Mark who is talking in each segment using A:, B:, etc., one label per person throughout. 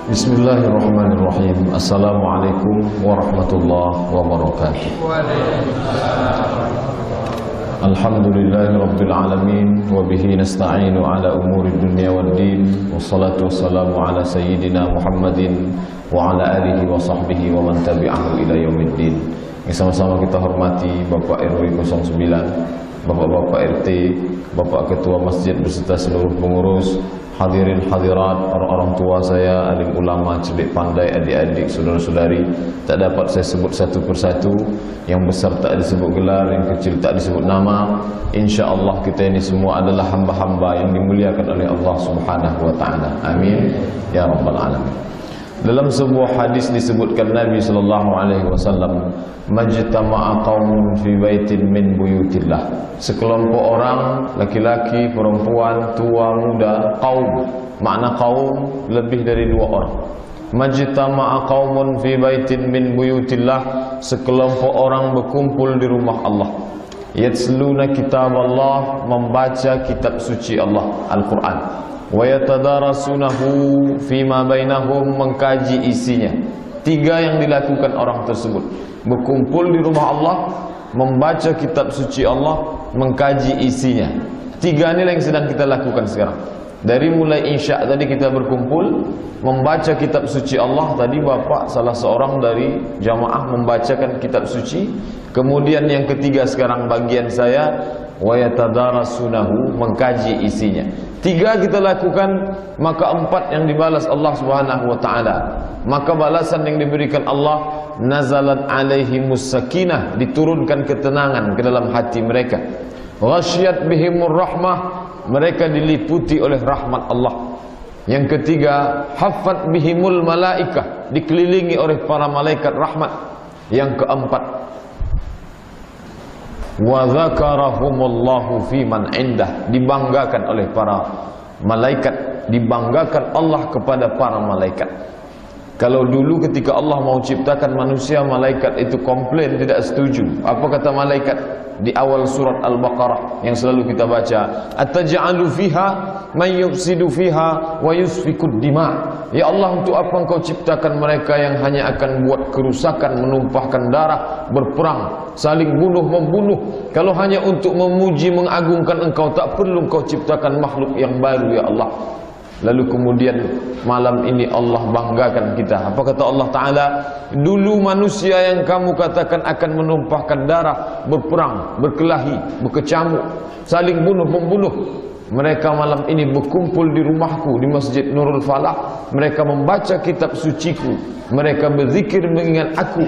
A: Bismillahirrahmanirrahim. Assalamualaikum warahmatullahi wabarakatuh. Alhamdulillahirabbil alamin wa bihi nasta'inu ala umuri dunya waddin. Wassalatu wassalamu ala sayyidina Muhammadin wa ala alihi wa sahbihi wa man tabi'ahu ila yaumiddin. Sama-sama kita hormati Bapak RW 09, Bapak-bapak RT, Bapak Ketua Masjid beserta seluruh pengurus, hadirin hadirat, orang-orang tua saya, alim ulama, cerdik pandai, adik-adik, saudara-saudari. Tak dapat saya sebut satu persatu. Yang besar tak disebut gelar, yang kecil tak disebut nama. InsyaAllah kita ini semua adalah hamba-hamba yang dimuliakan oleh Allah Subhanahu wa ta'ala. Amin ya rabbal alamin. Dalam sebuah hadis disebutkan Nabi sallallahu alaihi wasallam, majtama'a qaumun fi baitin min buyutillah. Sekelompok orang, laki-laki, perempuan, tua, muda, qaum. Makna qaum lebih dari dua orang. Majtama'a qaumun fi baitin min buyutillah. Sekelompok orang berkumpul di rumah Allah. Yatsluna kitab Allah, membaca kitab suci Allah, Al-Quran. Wa yatadarasunahu fima bainahum, mengkaji isinya. Tiga yang dilakukan orang tersebut: berkumpul di rumah Allah, membaca kitab suci Allah, mengkaji isinya. Tiga inilah yang sedang kita lakukan sekarang. Dari mulai isya tadi kita berkumpul membaca kitab suci Allah. Tadi bapak salah seorang dari jamaah membacakan kitab suci. Kemudian yang ketiga sekarang bagian saya, wa yatadarasunahu, mengkaji isinya. Tiga kita lakukan, maka empat yang dibalas Allah Subhanahu wa ta'ala. Maka balasan yang diberikan Allah, nazalat alaihimus sakinah, diturunkan ketenangan ke dalam hati mereka. Ghasyiyat bihimur rahmah, mereka diliputi oleh rahmat Allah. Yang ketiga, haffat bihimul malaikah, dikelilingi oleh para malaikat rahmat. Yang keempat, wa dzakarahumullahu fi man indah, dibanggakan oleh para malaikat, dibanggakan Allah kepada para malaikat. Kalau dulu ketika Allah mau ciptakan manusia, malaikat itu komplain, tidak setuju. Apa kata malaikat di awal surat Al-Baqarah yang selalu kita baca? Ataj'alu fiha man yufsidu fiha wa yusfikud dima. Ya Allah, untuk apa engkau ciptakan mereka yang hanya akan buat kerusakan, menumpahkan darah, berperang, saling bunuh-membunuh? Kalau hanya untuk memuji, mengagungkan engkau, tak perlu engkau ciptakan makhluk yang baru ya Allah. Lalu kemudian malam ini Allah banggakan kita. Apa kata Allah Ta'ala? Dulu manusia yang kamu katakan akan menumpahkan darah, berperang, berkelahi, berkecamuk, saling bunuh-membunuh, mereka malam ini berkumpul di rumahku, di Masjid Nurul Falah. Mereka membaca kitab suciku, mereka berzikir mengingat aku.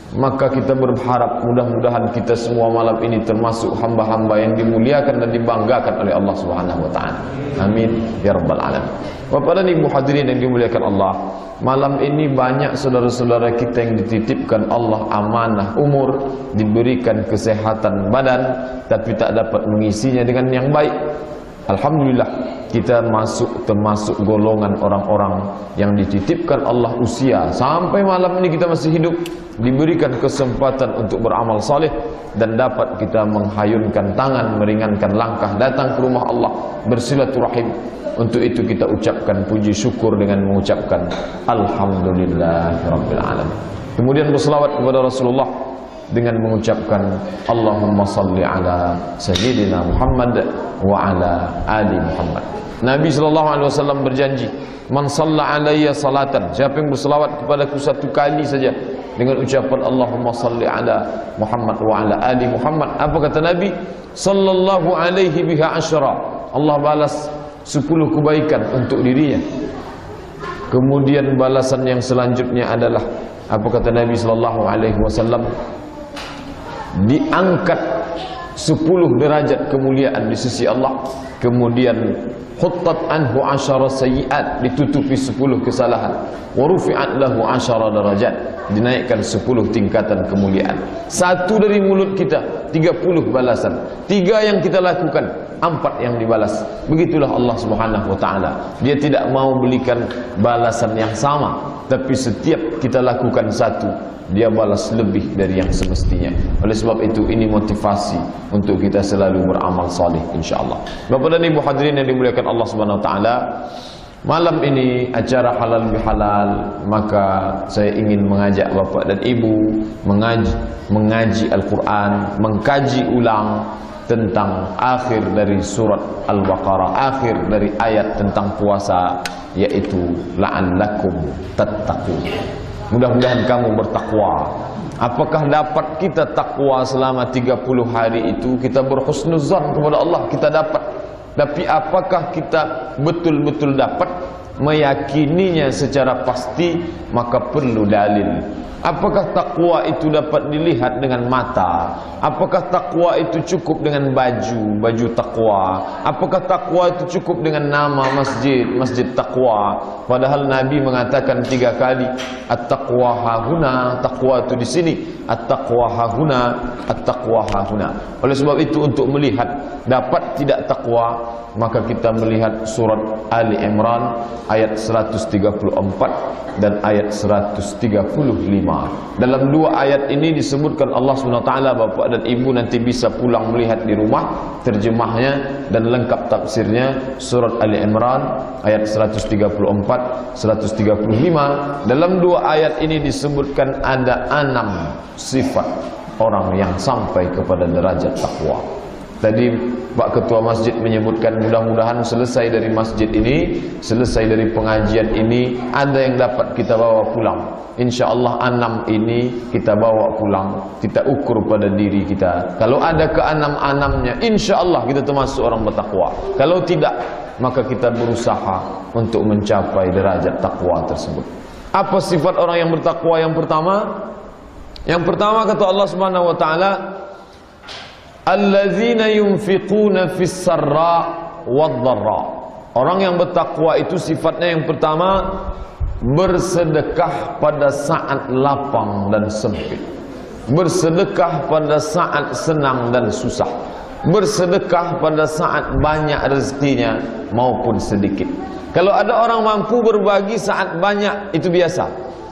A: Maka kita berharap mudah-mudahan kita semua malam ini termasuk hamba-hamba yang dimuliakan dan dibanggakan oleh Allah Subhanahu wa ta'ala. Amin ya rabbal alamin. Bapak dan Ibu hadirin yang dimuliakan Allah, malam ini banyak saudara-saudara kita yang dititipkan Allah amanah umur, diberikan kesehatan badan, tapi tak dapat mengisinya dengan yang baik. Alhamdulillah, kita termasuk golongan orang-orang yang dititipkan Allah usia sampai malam ini kita masih hidup, diberikan kesempatan untuk beramal saleh dan dapat kita menghayunkan tangan, meringankan langkah, datang ke rumah Allah, bersilaturahim. Untuk itu kita ucapkan puji syukur dengan mengucapkan Alhamdulillahirabbil alamin. Kemudian berselawat kepada Rasulullah dengan mengucapkan Allahumma salli ala sayyidina Muhammad wa ala ali Muhammad. Nabi SAW berjanji, man shalla alayya salatan, siapa yang berselawat kepadaku satu kali saja dengan ucapan Allahumma salli ala Muhammad wa ala ali Muhammad, apa kata Nabi? Sallallahu alaihi biha asyara, Allah balas 10 kebaikan untuk dirinya. Kemudian balasan yang selanjutnya adalah, apa kata Nabi SAW? Diangkat 10 derajat kemuliaan di sisi Allah. Kemudian khuttat anhu 10 sayyi'at, ditutupi 10 kesalahan. Wa rufi'at lahu 10 darajat, dinaikkan 10 tingkatan kemuliaan. Satu dari mulut kita 30 balasan. 3 yang kita lakukan, 4 yang dibalas. Begitulah Allah Subhanahu wa ta'ala. Dia tidak mau berikan balasan yang sama, tapi setiap kita lakukan satu, dia balas lebih dari yang semestinya. Oleh sebab itu, ini motivasi untuk kita selalu beramal saleh insyaallah. Bapak dan Ibu hadirin yang dimuliakan Allah Subhanahu wa taala, Malam ini acara halal bihalal, maka saya ingin mengajak bapak dan ibu mengaji Al-Quran, mengkaji ulang tentang akhir dari surat Al-Baqarah, akhir dari ayat tentang puasa, yaitu la'allakum tattaqun. Mudah-mudahan kamu bertakwa. Apakah dapat kita takwa selama 30 hari itu? Kita berhusnuzan kepada Allah, kita dapat. Tapi apakah kita betul-betul dapat meyakininya secara pasti? Maka perlu dalil. Apakah takwa itu dapat dilihat dengan mata? Apakah takwa itu cukup dengan baju takwa? Apakah takwa itu cukup dengan nama masjid takwa? Padahal Nabi mengatakan 3 kali, at-taqwa hahuna, takwa itu di sini, at-taqwa hahuna, at-taqwa hahuna. Oleh sebab itu, untuk melihat dapat tidak takwa, maka kita melihat surat Ali Imran ayat 134 dan ayat 135. Dalam 2 ayat ini disebutkan Allah SWT. Bapak dan ibu nanti bisa pulang melihat di rumah terjemahnya dan lengkap tafsirnya. Surat Ali Imran ayat 134, 135. Dalam 2 ayat ini disebutkan ada 6 sifat orang yang sampai kepada derajat takwa. Tadi Pak Ketua Masjid menyebutkan mudah-mudahan selesai dari masjid ini, selesai dari pengajian ini, ada yang dapat kita bawa pulang. InsyaAllah 6 ini kita bawa pulang, kita ukur pada diri kita. Kalau ada ke-6-6-nya, InsyaAllah kita termasuk orang bertakwa. Kalau tidak, maka kita berusaha untuk mencapai derajat takwa tersebut. Apa sifat orang yang bertakwa yang pertama? Yang pertama kata Allah Subhanahu wa taala, allazina yunfiquna fis sarra wad dharra. Orang yang bertakwa itu sifatnya yang pertama, bersedekah pada saat lapang dan sempit, bersedekah pada saat senang dan susah, bersedekah pada saat banyak rezekinya maupun sedikit. Kalau ada orang mampu berbagi saat banyak, itu biasa.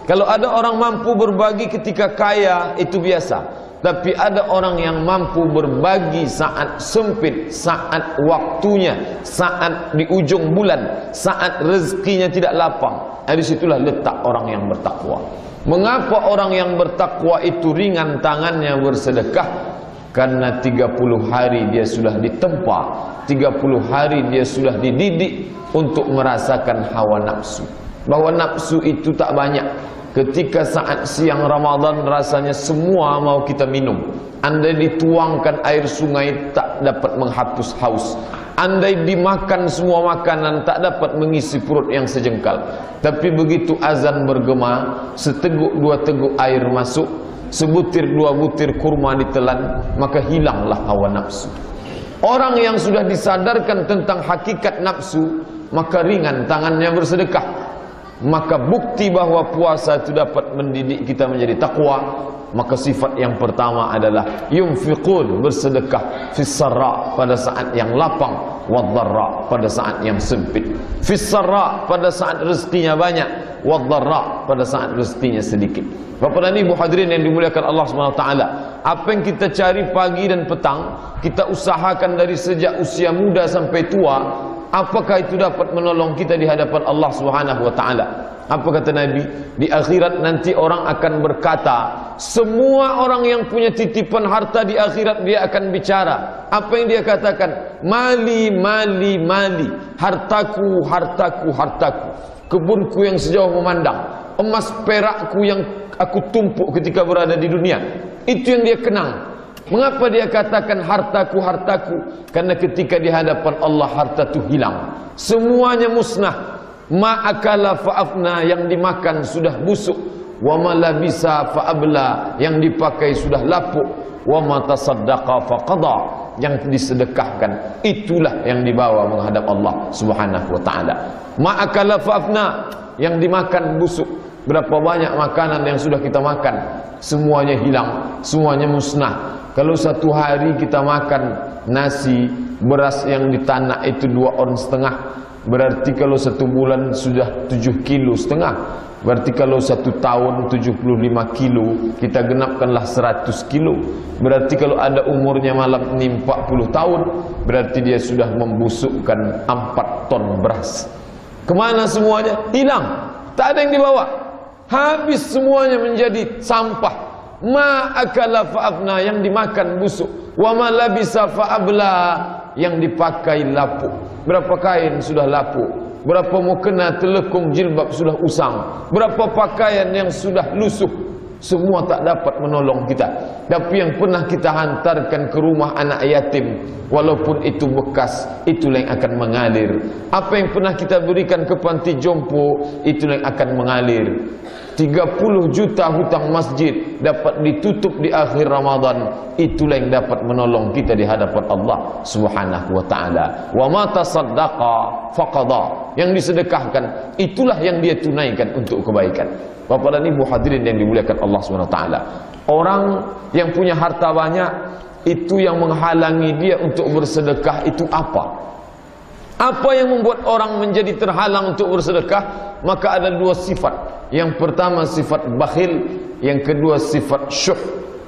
A: Kalau ada orang mampu berbagi ketika kaya, itu biasa. Tapi ada orang yang mampu berbagi saat sempit, saat waktunya, saat di ujung bulan, saat rezekinya tidak lapang. Dari situlah letak orang yang bertakwa. Mengapa orang yang bertakwa itu ringan tangannya bersedekah? Karena 30 hari dia sudah ditempa, 30 hari dia sudah dididik untuk merasakan hawa nafsu. Bahwa nafsu itu tak banyak. Ketika saat siang Ramadan rasanya semua mau kita minum. Andai dituangkan air sungai tak dapat menghapus haus. Andai dimakan semua makanan tak dapat mengisi perut yang sejengkal. Tapi begitu azan bergema, seteguk 2 teguk air masuk, sebutir 2 butir kurma ditelan, maka hilanglah hawa nafsu. Orang yang sudah disadarkan tentang hakikat nafsu, maka ringan tangannya bersedekah. Maka bukti bahwa puasa itu dapat mendidik kita menjadi takwa. Maka sifat yang pertama adalah yunfiqun, bersedekah, fis sarra, pada saat yang lapang, wad dharra, pada saat yang sempit. Fis sarra, pada saat rezekinya banyak, wad dharra, pada saat rezekinya sedikit. Bapak dan Ibu hadirin yang dimuliakan Allah SWT, apa yang kita cari pagi dan petang, kita usahakan dari sejak usia muda sampai tua, apakah itu dapat menolong kita di hadapan Allah Subhanahu wa taala? Apa kata Nabi? Di akhirat nanti orang akan berkata, semua orang yang punya titipan harta di akhirat dia akan bicara. Apa yang dia katakan? Mali, mali, mali. Hartaku, hartaku, hartaku. Kebunku yang sejauh memandang. Emas perakku yang aku tumpuk ketika berada di dunia. Itu yang dia kenang. Mengapa dia katakan hartaku, hartaku? Karena ketika di hadapan Allah harta itu hilang, semuanya musnah. Ma'akala fa'afna, yang dimakan sudah busuk. Wa ma labisa fa'abla, yang dipakai sudah lapuk. Wa ma tasaddaqa faqada, yang disedekahkan itulah yang dibawa menghadap Allah Subhanahu wa taala. Ma'akala fa'afna, yang dimakan busuk. Berapa banyak makanan yang sudah kita makan, semuanya hilang, semuanya musnah. Kalau satu hari kita makan nasi, beras yang di tanah itu 2,5 on, berarti kalau 1 bulan sudah 7,5 kilo. Berarti kalau 1 tahun 75 kilo, kita genapkanlah 100 kilo. Berarti kalau ada umurnya malam ini 40 tahun, berarti dia sudah membusukkan 4 ton beras. Kemana semuanya? Hilang. Tak ada yang dibawa. Habis semuanya menjadi sampah. Ma akala fa'afna, yang dimakan busuk. Wa ma labisa fa'abla, yang dipakai lapuk. Berapa kain sudah lapuk. Berapa mukena telekung jilbab sudah usang. Berapa pakaian yang sudah lusuh. Semua tak dapat menolong kita. Tapi yang pernah kita hantarkan ke rumah anak yatim, walaupun itu bekas, itulah yang akan mengalir. Apa yang pernah kita berikan ke panti jompo, itulah yang akan mengalir. 30 juta hutang masjid dapat ditutup di akhir Ramadan, itulah yang dapat menolong kita di hadapan Allah Subhanahu wa taala. Wa ma tasaddaqa faqada, yang disedekahkan itulah yang dia tunaikan untuk kebaikan. Bapak dan Ibu hadirin yang dimuliakan Allah Subhanahu wa taala, orang yang punya harta banyak, itu yang menghalangi dia untuk bersedekah itu apa? Apa yang membuat orang menjadi terhalang untuk bersedekah? Maka ada dua sifat. Yang pertama sifat bakhil, yang kedua sifat syuh.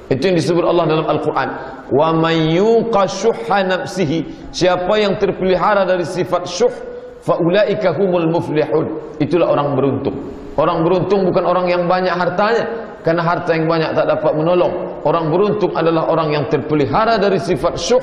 A: Itu yang disebut Allah dalam Al-Quran. Wa man yuqa syuhha nafsihi, siapa yang terpelihara dari sifat syuh, fa ulaika humul muflihun, itulah orang beruntung. Orang beruntung bukan orang yang banyak hartanya, karena harta yang banyak tak dapat menolong. Orang beruntung adalah orang yang terpelihara dari sifat syuh,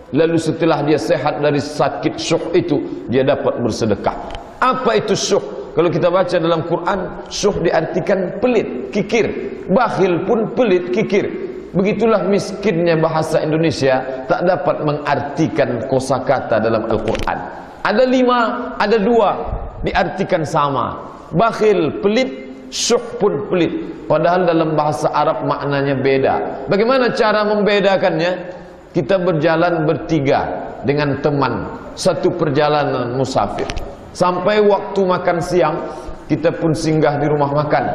A: lalu setelah dia sehat dari sakit syuh itu, dia dapat bersedekah. Apa itu syuh? Kalau kita baca dalam Quran, syuh diartikan pelit, kikir. Bakhil pun pelit, kikir. Begitulah miskinnya bahasa Indonesia tak dapat mengartikan kosakata dalam Al-Quran. Ada 5, ada 2 diartikan sama. Bakhil pelit, syuh pun pelit. Padahal dalam bahasa Arab maknanya beda. Bagaimana cara membedakannya? Kita berjalan bertiga dengan teman, satu perjalanan musafir. Sampai waktu makan siang, kita pun singgah di rumah makan.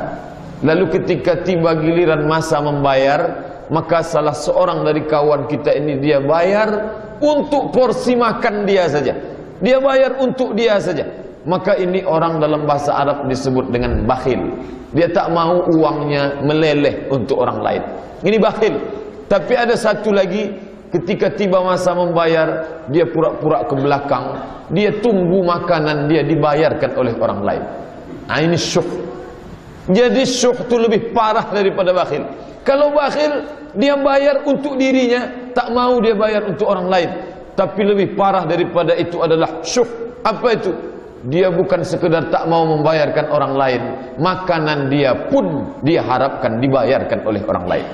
A: Lalu ketika tiba giliran masa membayar, maka salah seorang dari kawan kita ini, dia bayar untuk porsi makan dia saja. Dia bayar untuk dia saja. Maka ini orang dalam bahasa Arab disebut dengan bakhil. Dia tak mau uangnya meleleh untuk orang lain. Ini bakhil. Tapi ada satu lagi, ketika tiba masa membayar, dia pura-pura ke belakang. Dia tunggu makanan dia dibayarkan oleh orang lain. Nah, ini syuh. Jadi syuh itu lebih parah daripada bakhil. Kalau bakhil, dia bayar untuk dirinya, tak mau dia bayar untuk orang lain. Tapi lebih parah daripada itu adalah syuh. Apa itu? Dia bukan sekedar tak mau membayarkan orang lain, makanan dia pun dia harapkan dibayarkan oleh orang lain.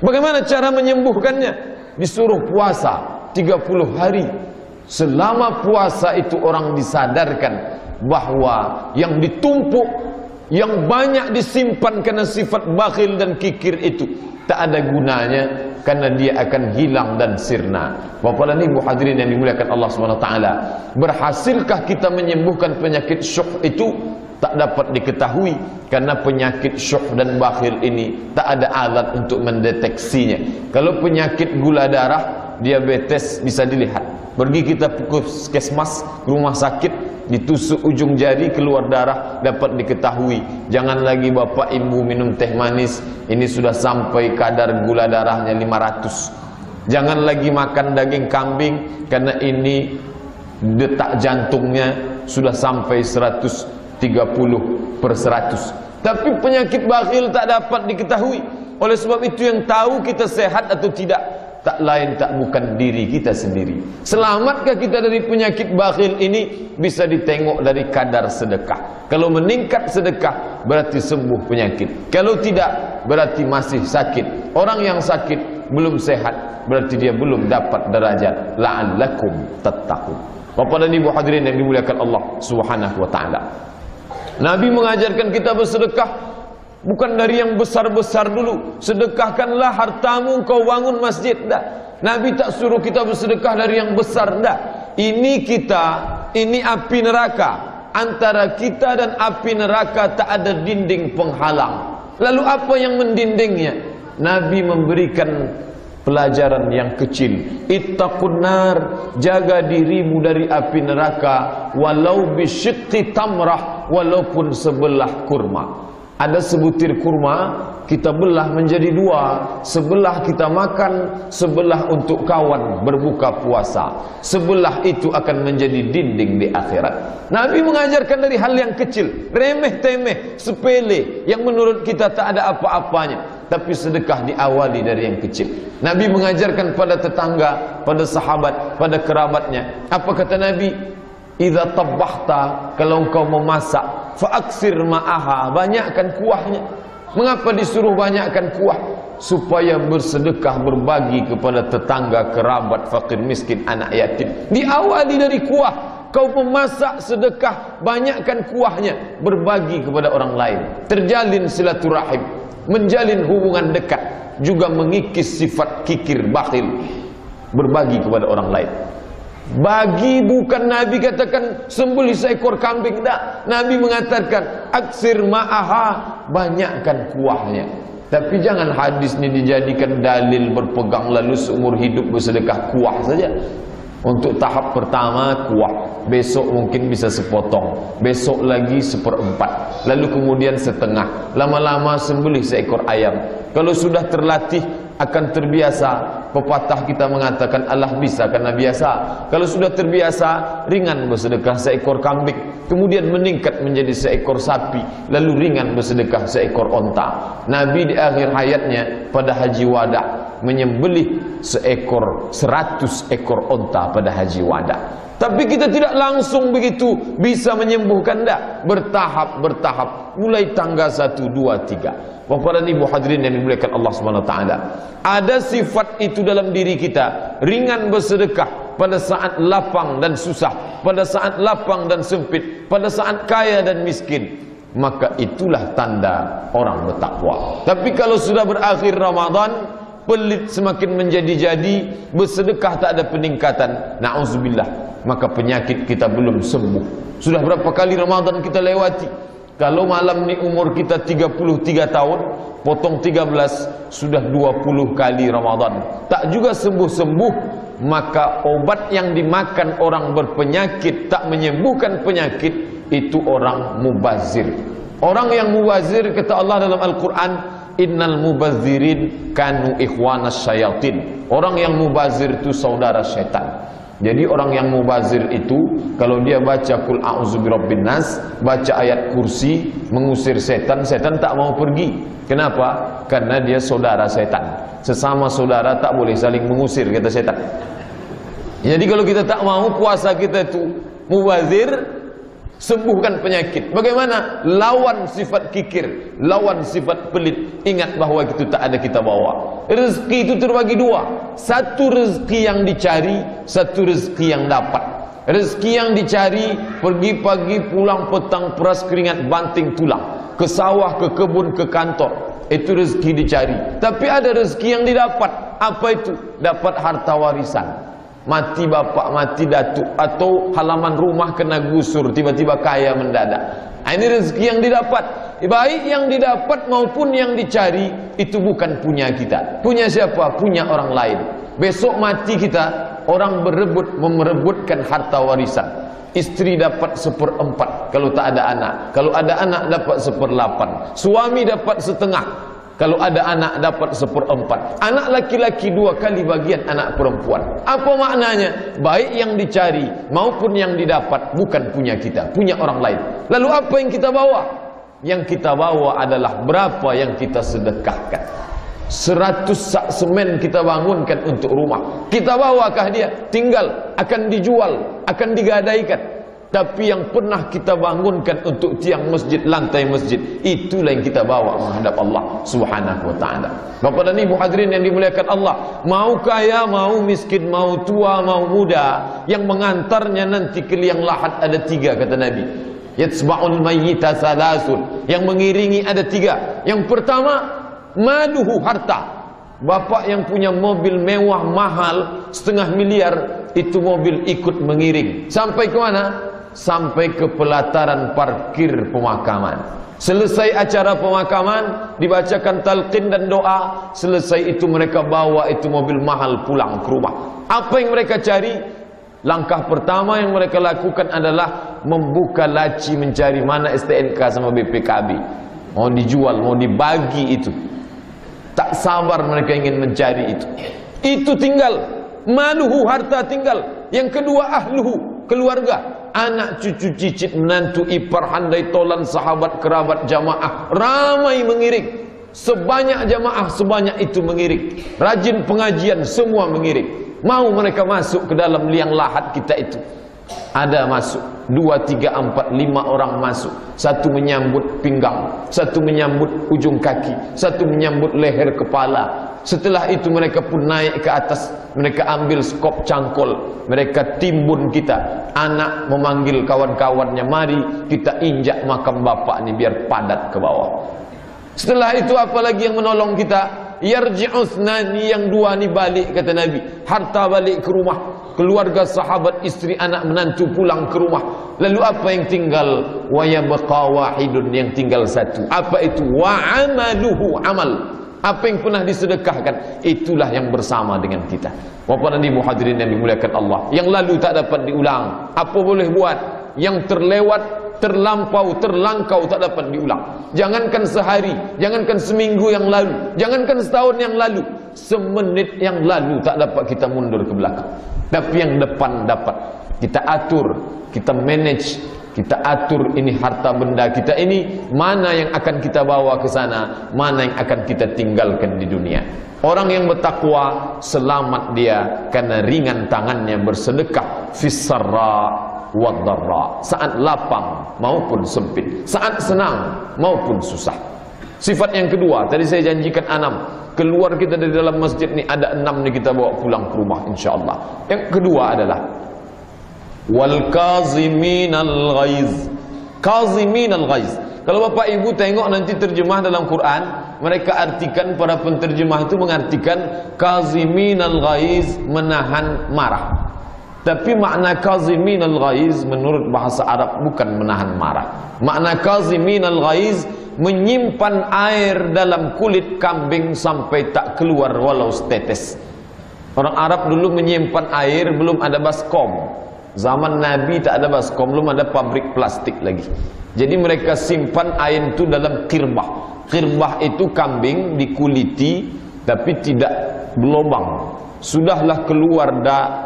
A: Bagaimana cara menyembuhkannya? Disuruh puasa 30 hari. Selama puasa itu orang disadarkan bahwa yang ditumpuk, yang banyak disimpan karena sifat bakhil dan kikir itu tak ada gunanya, karena dia akan hilang dan sirna. Bapak dan Ibu hadirin yang dimuliakan Allah SWT, berhasilkah kita menyembuhkan penyakit syuh itu? Tak dapat diketahui, karena penyakit syuh dan bakhil ini tak ada alat untuk mendeteksinya. Kalau penyakit gula darah, diabetes bisa dilihat. Pergi kita ke puskesmas, rumah sakit, ditusuk ujung jari keluar darah, dapat diketahui. Jangan lagi bapak ibu minum teh manis, ini sudah sampai kadar gula darahnya 500. Jangan lagi makan daging kambing, karena ini detak jantungnya sudah sampai 130/100. Tapi penyakit bakhil tak dapat diketahui. Oleh sebab itu yang tahu kita sehat atau tidak, tak lain tak bukan diri kita sendiri. Selamatkah kita dari penyakit bakhil ini? Bisa ditengok dari kadar sedekah. Kalau meningkat sedekah, berarti sembuh penyakit. Kalau tidak, berarti masih sakit. Orang yang sakit belum sehat, berarti dia belum dapat derajat la'allakum tattaqun. Bapak dan Ibu hadirin yang dimuliakan Allah Subhanahu wa taala, Nabi mengajarkan kita bersedekah bukan dari yang besar-besar dulu. Sedekahkanlah hartamu, kau bangun masjid. Dah. Nabi tak suruh kita bersedekah dari yang besar. Dah. Ini kita, ini api neraka. Antara kita dan api neraka tak ada dinding penghalang. Lalu apa yang mendindingnya? Nabi memberikan pelajaran yang kecil. Ittaqun nar, jaga dirimu dari api neraka, walau bisyiqqi tamrah, walaupun sebelah kurma. Ada sebutir kurma, kita belah menjadi dua. Sebelah kita makan, sebelah untuk kawan berbuka puasa. Sebelah itu akan menjadi dinding di akhirat. Nabi mengajarkan dari hal yang kecil, remeh-temeh, sepele, yang menurut kita tak ada apa-apanya, tapi sedekah diawali dari yang kecil. Nabi mengajarkan pada tetangga, pada sahabat, pada kerabatnya. Apa kata Nabi? Idza tabbahta, kalau engkau memasak, faaksir ma'aha, banyakkan kuahnya. Mengapa disuruh banyakkan kuah? Supaya bersedekah, berbagi kepada tetangga, kerabat, fakir, miskin, anak yatim. Diawali dari kuah. Kau memasak, sedekah, banyakkan kuahnya, berbagi kepada orang lain. Terjalin silaturahim, menjalin hubungan dekat, juga mengikis sifat kikir, bakhil, berbagi kepada orang lain. Bagi bukan Nabi katakan sembelih seekor kambing, tak. Nabi mengatakan aksir ma'aha, banyakkan kuahnya. Tapi jangan hadis ini dijadikan dalil berpegang lalu seumur hidup bersedekah kuah saja. Untuk tahap pertama kuah, besok mungkin bisa sepotong, besok lagi 1/4, lalu kemudian setengah, lama-lama sembelih seekor ayam. Kalau sudah terlatih akan terbiasa, pepatah kita mengatakan Allah bisa karena biasa. Kalau sudah terbiasa, ringan bersedekah seekor kambing, kemudian meningkat menjadi seekor sapi, lalu ringan bersedekah seekor onta. Nabi di akhir hayatnya pada haji wada menyembelih 100 ekor onta pada haji wada. Tapi kita tidak langsung begitu bisa menyembuhkan, dah. Bertahap, mulai tanggal 1, 2, 3. Bapak dan Ibu hadirin yang dimuliakan Allah SWT, ada sifat itu dalam diri kita, ringan bersedekah pada saat lapang dan susah, pada saat lapang dan sempit, pada saat kaya dan miskin. Maka itulah tanda orang bertakwa. Tapi kalau sudah berakhir Ramadan, pelit semakin menjadi-jadi, bersedekah tak ada peningkatan, na'udzubillah, maka penyakit kita belum sembuh. Sudah berapa kali Ramadan kita lewati? Kalau malam ni umur kita 33 tahun, potong 13, sudah 20 kali Ramadan, tak juga sembuh-sembuh. Maka obat yang dimakan orang berpenyakit tak menyembuhkan penyakit, itu orang mubazir. Orang yang mubazir, kata Allah dalam Al-Quran, innal mubazirin kanu ikhwanas syayatin. Orang yang mubazir itu saudara syaitan. Jadi orang yang mubazir itu, kalau dia baca Qul a'udzu birabbin nas, baca ayat kursi, mengusir setan, setan tak mau pergi. Kenapa? Karena dia saudara setan. Sesama saudara tak boleh saling mengusir, kata setan. Jadi kalau kita tak mau puasa kita itu mubazir, sembuhkan penyakit. Bagaimana? Lawan sifat kikir, lawan sifat pelit. Ingat bahwa itu tak ada kita bawa. Rezeki itu terbagi dua. Satu rezeki yang dicari, satu rezeki yang dapat. Rezeki yang dicari, pergi pagi pulang petang, peras keringat banting tulang, ke sawah, ke kebun, ke kantor. Itu rezeki dicari. Tapi ada rezeki yang didapat. Apa itu? Dapat harta warisan. Mati bapak, mati datuk, atau halaman rumah kena gusur, tiba-tiba kaya mendadak. Ini rezeki yang didapat. Baik yang didapat maupun yang dicari, itu bukan punya kita. Punya siapa? Punya orang lain. Besok mati kita, orang memerebutkan harta warisan. Istri dapat 1/4 kalau tak ada anak. Kalau ada anak dapat 1/8. Suami dapat setengah. Kalau ada anak dapat 1/4. Anak laki-laki 2 kali bagian anak perempuan. Apa maknanya? Baik yang dicari maupun yang didapat bukan punya kita, punya orang lain. Lalu apa yang kita bawa? Yang kita bawa adalah berapa yang kita sedekahkan. 100 sak semen kita bangunkan untuk rumah. Kita bawakah dia? Tinggal, akan dijual, akan digadaikan. Tapi yang pernah kita bangunkan untuk tiang masjid, lantai masjid, itulah yang kita bawa menghadap Allah Subhanahu wa ta'ala. Bapak dan Ibu hadirin yang dimuliakan Allah, mau kaya, mau miskin, mau tua, mau muda, yang mengantarnya nanti ke liang lahat ada 3, kata Nabi. Yatsba'ul mayyita salasun, yang mengiringi ada 3. Yang pertama, maluhu, harta. Bapak yang punya mobil mewah mahal 1,5 miliar, itu mobil ikut mengiring. Sampai ke mana? Sampai ke pelataran parkir pemakaman. Selesai acara pemakaman, dibacakan talqin dan doa. Selesai itu mereka bawa itu mobil mahal pulang ke rumah. Apa yang mereka cari? Langkah pertama yang mereka lakukan adalah membuka laci mencari mana STNK sama BPKB. Mau dijual, mau dibagi itu. Tak sabar mereka ingin mencari itu. Itu tinggal. Maluhu, harta tinggal. Yang kedua ahluhu, keluarga, anak, cucu, cicit, menantu, ipar, handai, tolan, sahabat, kerabat, jamaah, ramai mengiring. Sebanyak jamaah sebanyak itu mengiring. Rajin pengajian semua mengiring. Mau mereka masuk ke dalam liang lahat kita itu. Ada masuk 2, 3, 4, 5 orang masuk. Satu menyambut pinggang, satu menyambut ujung kaki, satu menyambut leher kepala. Setelah itu mereka pun naik ke atas. Mereka ambil skop cangkol, mereka timbun kita. Anak memanggil kawan-kawannya, mari kita injak makam bapak ni biar padat ke bawah. Setelah itu apalagi yang menolong kita? Yarji'usnani, yang dua ni balik, kata Nabi. Harta balik ke rumah, keluarga, sahabat, istri, anak, menantu pulang ke rumah. Lalu apa yang tinggal? Wa yabqa wahidun, yang tinggal satu. Apa itu? Wa amaluhu, amal. Apa yang pernah disedekahkan, itulah yang bersama dengan kita. Bapak dan Ibu hadirin yang dimuliakan Allah, yang lalu tak dapat diulang, apa boleh buat? Yang terlewat, terlampau, terlangkau tak dapat diulang. Jangankan sehari, jangankan seminggu yang lalu, jangankan setahun yang lalu, semenit yang lalu tak dapat kita mundur ke belakang. Tapi yang depan dapat. Kita atur, kita manage, kita atur ini harta benda kita ini, mana yang akan kita bawa ke sana, mana yang akan kita tinggalkan di dunia. Orang yang bertakwa selamat dia karena ringan tangannya bersedekah fis-sarra wad-dharra, saat lapang maupun sempit, saat senang maupun susah. Sifat yang kedua, tadi saya janjikan 6. Keluar kita dari dalam masjid ni ada 6 ni kita bawa pulang ke rumah insya-Allah. Yang kedua adalah wal kaziminal ghaiz. Kaziminal ghaiz. Kalau Bapak Ibu tengok nanti terjemah dalam Quran, mereka artikan, para penterjemah itu mengartikan kaziminal ghaiz, menahan marah. Tapi makna kaziminal ghaiz menurut bahasa Arab bukan menahan marah. Makna kaziminal ghaiz menyimpan air dalam kulit kambing sampai tak keluar walau setetes. Orang Arab dulu menyimpan air, belum ada baskom. Zaman Nabi tak ada baskom, belum ada pabrik plastik lagi. Jadi mereka simpan air itu dalam kirbah. Kirbah itu kambing dikuliti tapi tidak berlubang. Sudahlah keluar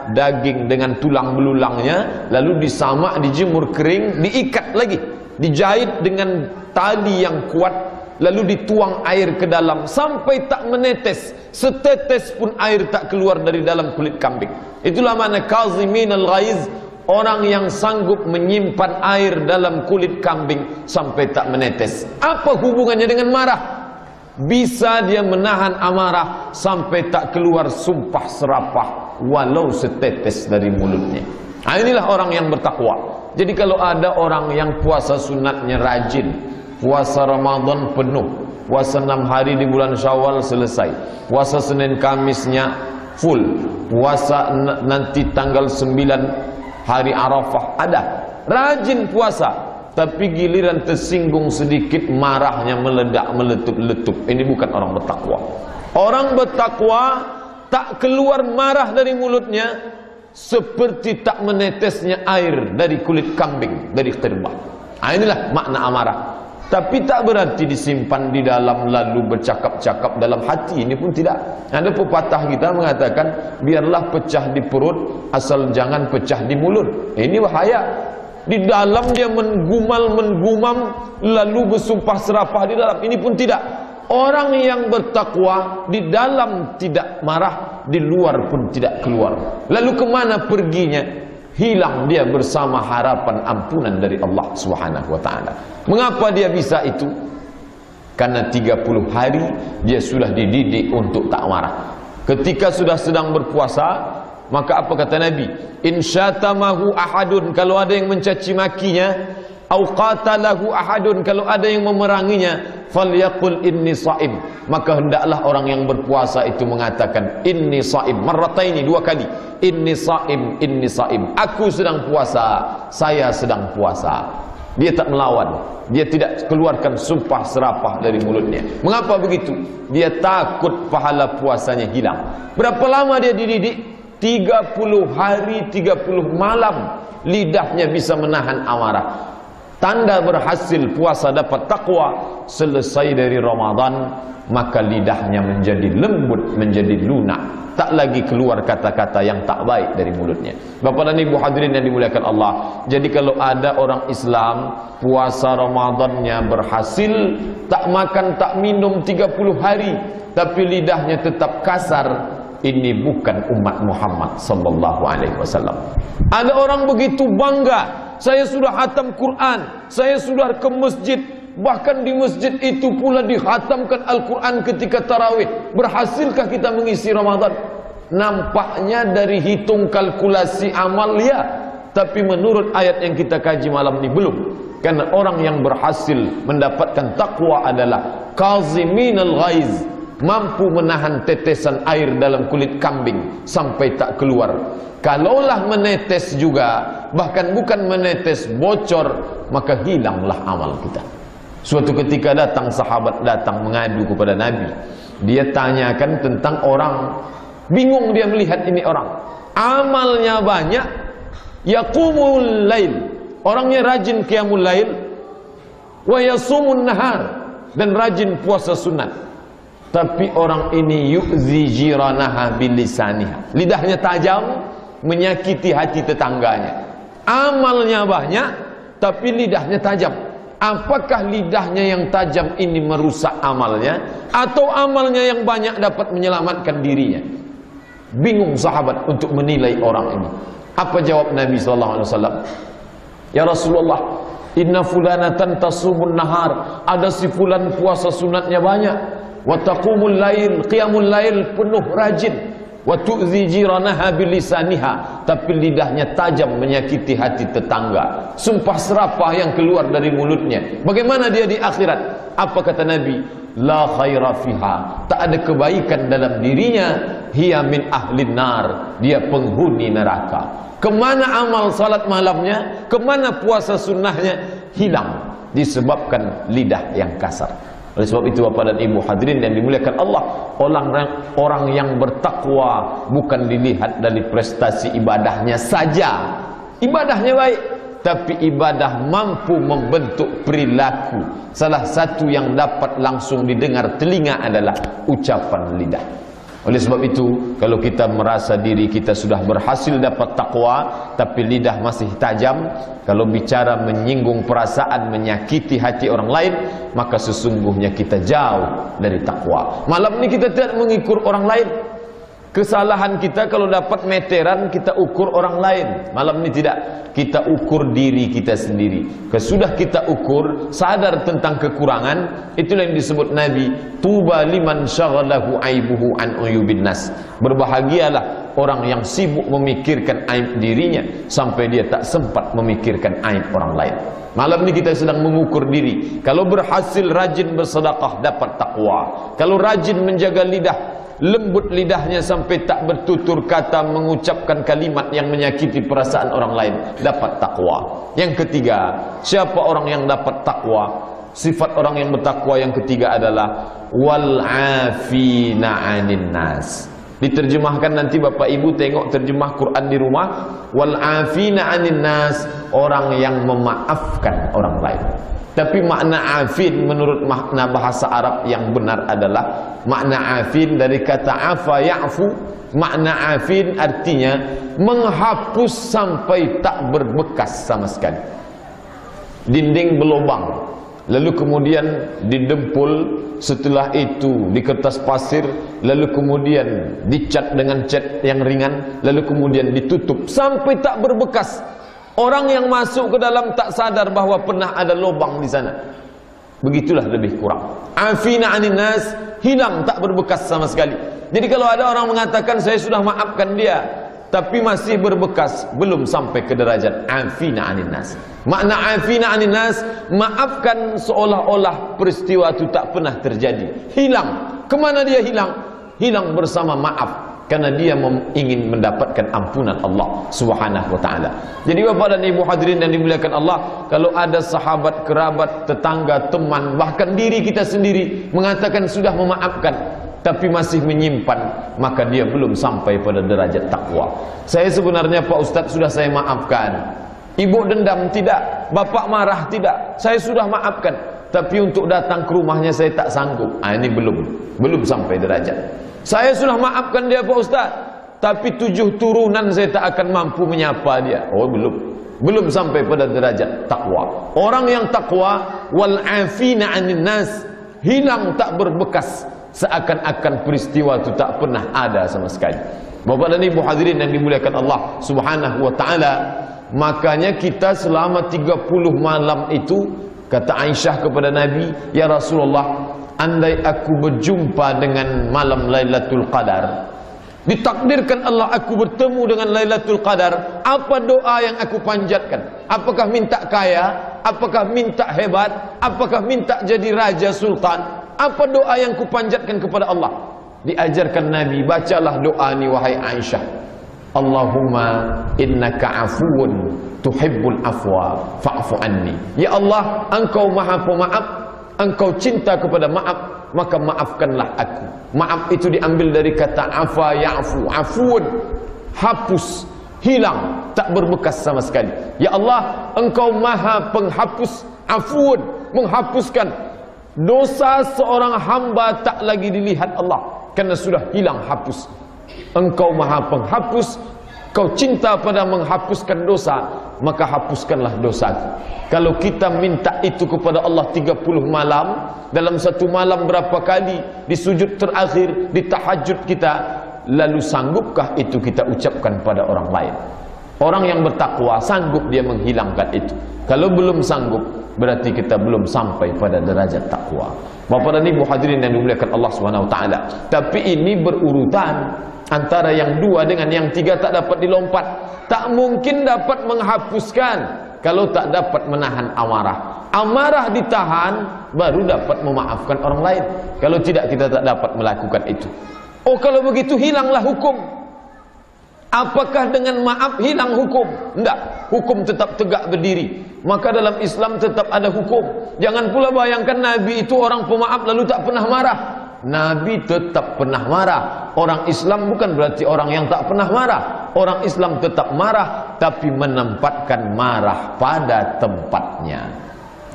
A: daging dengan tulang belulangnya, lalu disamak, dijemur kering, diikat lagi, dijahit dengan tali yang kuat, lalu dituang air ke dalam sampai tak menetes, setetes pun air tak keluar dari dalam kulit kambing. Itulah makna kaziminal ghaiz, orang yang sanggup menyimpan air dalam kulit kambing sampai tak menetes. Apa hubungannya dengan marah? Bisa dia menahan amarah sampai tak keluar sumpah serapah walau setetes dari mulutnya. Inilah orang yang bertakwa. Jadi kalau ada orang yang puasa sunatnya rajin, puasa Ramadan penuh, puasa 6 hari di bulan Syawal selesai, puasa Senin Kamisnya full, puasa nanti tanggal 9 hari Arafah ada, rajin puasa, tapi giliran tersinggung sedikit marahnya meledak, meletup-letup. Ini bukan orang bertakwa. Orang bertakwa tak keluar marah dari mulutnya seperti tak menetesnya air dari kulit kambing, dari kerbau. Inilah makna amarah. Tapi tak berarti disimpan di dalam lalu bercakap-cakap dalam hati. Ini pun tidak. Ada pepatah kita mengatakan, biarlah pecah di perut asal jangan pecah di mulut. Ini bahaya. Di dalam dia menggumam lalu bersumpah serapah di dalam. Ini pun tidak. Orang yang bertakwa di dalam tidak marah, di luar pun tidak keluar. Lalu kemana perginya? Hilang dia bersama harapan ampunan dari Allah Subhanahu wa taala. Mengapa dia bisa itu? Karena 30 hari dia sudah dididik untuk tak marah. Ketika sudah sedang berpuasa, maka apa kata Nabi? In syatamahu ahadun, kalau ada yang mencaci makinya, au qatalahu ahadun, kalau ada yang memeranginya, falyaqul inni shaim, maka hendaklah orang yang berpuasa itu mengatakan inni shaim marrataini, 2 kali. Inni shaim, aku sedang puasa, saya sedang puasa. Dia tak melawan, dia tidak keluarkan sumpah serapah dari mulutnya. Mengapa begitu? Dia takut pahala puasanya hilang. Berapa lama dia dididik? 30 hari 30 malam lidahnya bisa menahan amarah. Tanda berhasil puasa dapat takwa, selesai dari Ramadan maka lidahnya menjadi lembut, menjadi lunak, tak lagi keluar kata-kata yang tak baik dari mulutnya. Bapak dan Ibu hadirin yang dimuliakan Allah, jadi kalau ada orang Islam puasa Ramadannya berhasil, tak makan tak minum 30 hari, tapi lidahnya tetap kasar, ini bukan umat Muhammad sallallahu alaihi wasallam. Ada orang begitu bangga, saya sudah khatam Quran, saya sudah ke masjid, bahkan di masjid itu pula dikhatamkan Al-Quran ketika tarawih. Berhasilkah kita mengisi Ramadan? Nampaknya dari hitung kalkulasi amal ya, tapi menurut ayat yang kita kaji malam ini belum. Karena orang yang berhasil mendapatkan takwa adalah kaziminal ghaiz, mampu menahan tetesan air dalam kulit kambing sampai tak keluar. Kalaulah menetes juga, bahkan bukan menetes, bocor, maka hilanglah amal kita. Suatu ketika datang sahabat datang mengadu kepada Nabi. Dia tanyakan tentang orang, bingung dia melihat ini orang, amalnya banyak, yaqumul lail, orangnya rajin qiyamul lail, wa yasumun nahar, dan rajin puasa sunat. Tapi orang ini yu'zi jiranaha bilisaniha, lidahnya tajam, menyakiti hati tetangganya. Amalnya banyak, tapi lidahnya tajam. Apakah lidahnya yang tajam ini merusak amalnya, atau amalnya yang banyak dapat menyelamatkan dirinya? Bingung sahabat untuk menilai orang ini. Apa jawab Nabi SAW? Ya Rasulullah, inna fulanatan tasumun nahar, ada si fulan puasa sunatnya banyak, wa taqumul lail, qiyamul lail penuh rajin, wa tu'zi jiranaha bilisaniha, tapi lidahnya tajam menyakiti hati tetangga. Sumpah serapah yang keluar dari mulutnya. Bagaimana dia di akhirat? Apa kata Nabi? La khaira fiha, tak ada kebaikan dalam dirinya. Hiya min ahlin nar, dia penghuni neraka. Kemana amal salat malamnya? Kemana puasa sunnahnya? Hilang, disebabkan lidah yang kasar. Oleh sebab itu Bapak dan Ibu hadirin yang dimuliakan Allah, orang yang bertakwa bukan dilihat dari prestasi ibadahnya saja. Ibadahnya baik, tapi ibadah mampu membentuk perilaku. Salah satu yang dapat langsung didengar telinga adalah ucapan lidah. Oleh sebab itu, kalau kita merasa diri kita sudah berhasil dapat takwa, tapi lidah masih tajam, kalau bicara menyinggung perasaan, menyakiti hati orang lain, maka sesungguhnya kita jauh dari takwa. Malam ini kita tidak mengukur orang lain. Kesalahan kita kalau dapat meteran, kita ukur orang lain. Malam ini tidak. Kita ukur diri kita sendiri. Kesudah kita ukur, sadar tentang kekurangan, itulah yang disebut Nabi, tuba liman syaghalahu aibuhu an uyubin nas. Berbahagialah orang yang sibuk memikirkan aib dirinya sampai dia tak sempat memikirkan aib orang lain. Malam ini kita sedang mengukur diri. Kalau berhasil rajin bersedekah, dapat takwa. Kalau rajin menjaga lidah, lembut lidahnya sampai tak bertutur kata mengucapkan kalimat yang menyakiti perasaan orang lain, dapat takwa. Yang ketiga, siapa orang yang dapat takwa? Sifat orang yang bertakwa yang ketiga adalah wal afina 'anin nas. Diterjemahkan nanti Bapak Ibu tengok terjemah Quran di rumah, wal afina 'anin nas, orang yang memaafkan orang lain. Tapi makna afin menurut makna bahasa Arab yang benar adalah, makna afin dari kata afa ya'fu, makna afin artinya menghapus sampai tak berbekas sama sekali. Dinding berlubang, lalu kemudian didempul, setelah itu di kertas pasir, lalu kemudian dicat dengan cat yang ringan, lalu kemudian ditutup sampai tak berbekas. Orang yang masuk ke dalam tak sadar bahwa pernah ada lubang di sana. Begitulah lebih kurang. Afina 'anin nas, hilang tak berbekas sama sekali. Jadi kalau ada orang mengatakan saya sudah maafkan dia, tapi masih berbekas, belum sampai ke derajat afina 'anin nas. Makna afina 'anin nas, maafkan seolah-olah peristiwa itu tak pernah terjadi. Hilang. Kemana dia hilang? Hilang bersama maaf. Karena dia ingin mendapatkan ampunan Allah Subhanahu wa ta'ala. Jadi Bapak dan Ibu hadirin yang dimuliakan Allah, kalau ada sahabat, kerabat, tetangga, teman, bahkan diri kita sendiri mengatakan sudah memaafkan, tapi masih menyimpan, maka dia belum sampai pada derajat takwa. Saya sebenarnya Pak Ustadz sudah saya maafkan. Ibu dendam? Tidak. Bapak marah? Tidak. Saya sudah maafkan. tapi untuk datang ke rumahnya saya tak sanggup. Ini belum sampai derajat. Saya sudah maafkan dia Pak Ustaz, tapi 7 turunan saya tak akan mampu menyapa dia. Belum sampai pada derajat takwa. Orang yang takwa, wal afina 'anil nas, hilang tak berbekas, seakan-akan peristiwa itu tak pernah ada sama sekali. Bapak dan Ibu hadirin yang dimuliakan Allah Subhanahu wa taala, makanya kita selama 30 malam itu, kata Aisyah kepada Nabi, "Ya Rasulullah, andai aku berjumpa dengan malam Lailatul Qadar, ditakdirkan Allah aku bertemu dengan Lailatul Qadar, apa doa yang aku panjatkan? Apakah minta kaya? Apakah minta hebat? Apakah minta jadi raja sultan? Apa doa yang ku panjatkan kepada Allah?" Diajarkan Nabi, bacalah doa ni wahai Aisyah. Allahumma innaka afuun tuhibbul afwa fa'fu anni. Ya Allah, engkau maha pemaaf, engkau cinta kepada maaf, maka maafkanlah aku. Maaf itu diambil dari kata afa ya'fu. Afuun, hapus, hilang, tak berbekas sama sekali. Ya Allah, engkau maha penghapus. Afuun, menghapuskan dosa seorang hamba tak lagi dilihat Allah, karena sudah hilang, hapus. Engkau maha penghapus, kau cinta pada menghapuskan dosa, maka hapuskanlah dosaku. Kalau kita minta itu kepada Allah 30 malam, dalam satu malam berapa kali, di sujud terakhir, di tahajud kita, lalu sanggupkah itu kita ucapkan pada orang lain? Orang yang bertakwa sanggup dia menghilangkan itu. Kalau belum sanggup, berarti kita belum sampai pada derajat takwa. Bapak dan Ibu hadirin yang dimuliakan Allah Subhanahu wa taala. Tapi ini berurutan, antara yang 2 dengan yang 3 tak dapat dilompat. Tak mungkin dapat menghapuskan kalau tak dapat menahan amarah. Amarah ditahan, baru dapat memaafkan orang lain. Kalau tidak, kita tak dapat melakukan itu. Oh, kalau begitu hilanglah hukum. Apakah dengan maaf hilang hukum? Tidak, hukum tetap tegak berdiri. Maka dalam Islam tetap ada hukum. Jangan pula bayangkan Nabi itu orang pemaaf lalu tak pernah marah. Nabi tetap pernah marah. Orang Islam bukan berarti orang yang tak pernah marah. Orang Islam tetap marah, tapi menempatkan marah pada tempatnya.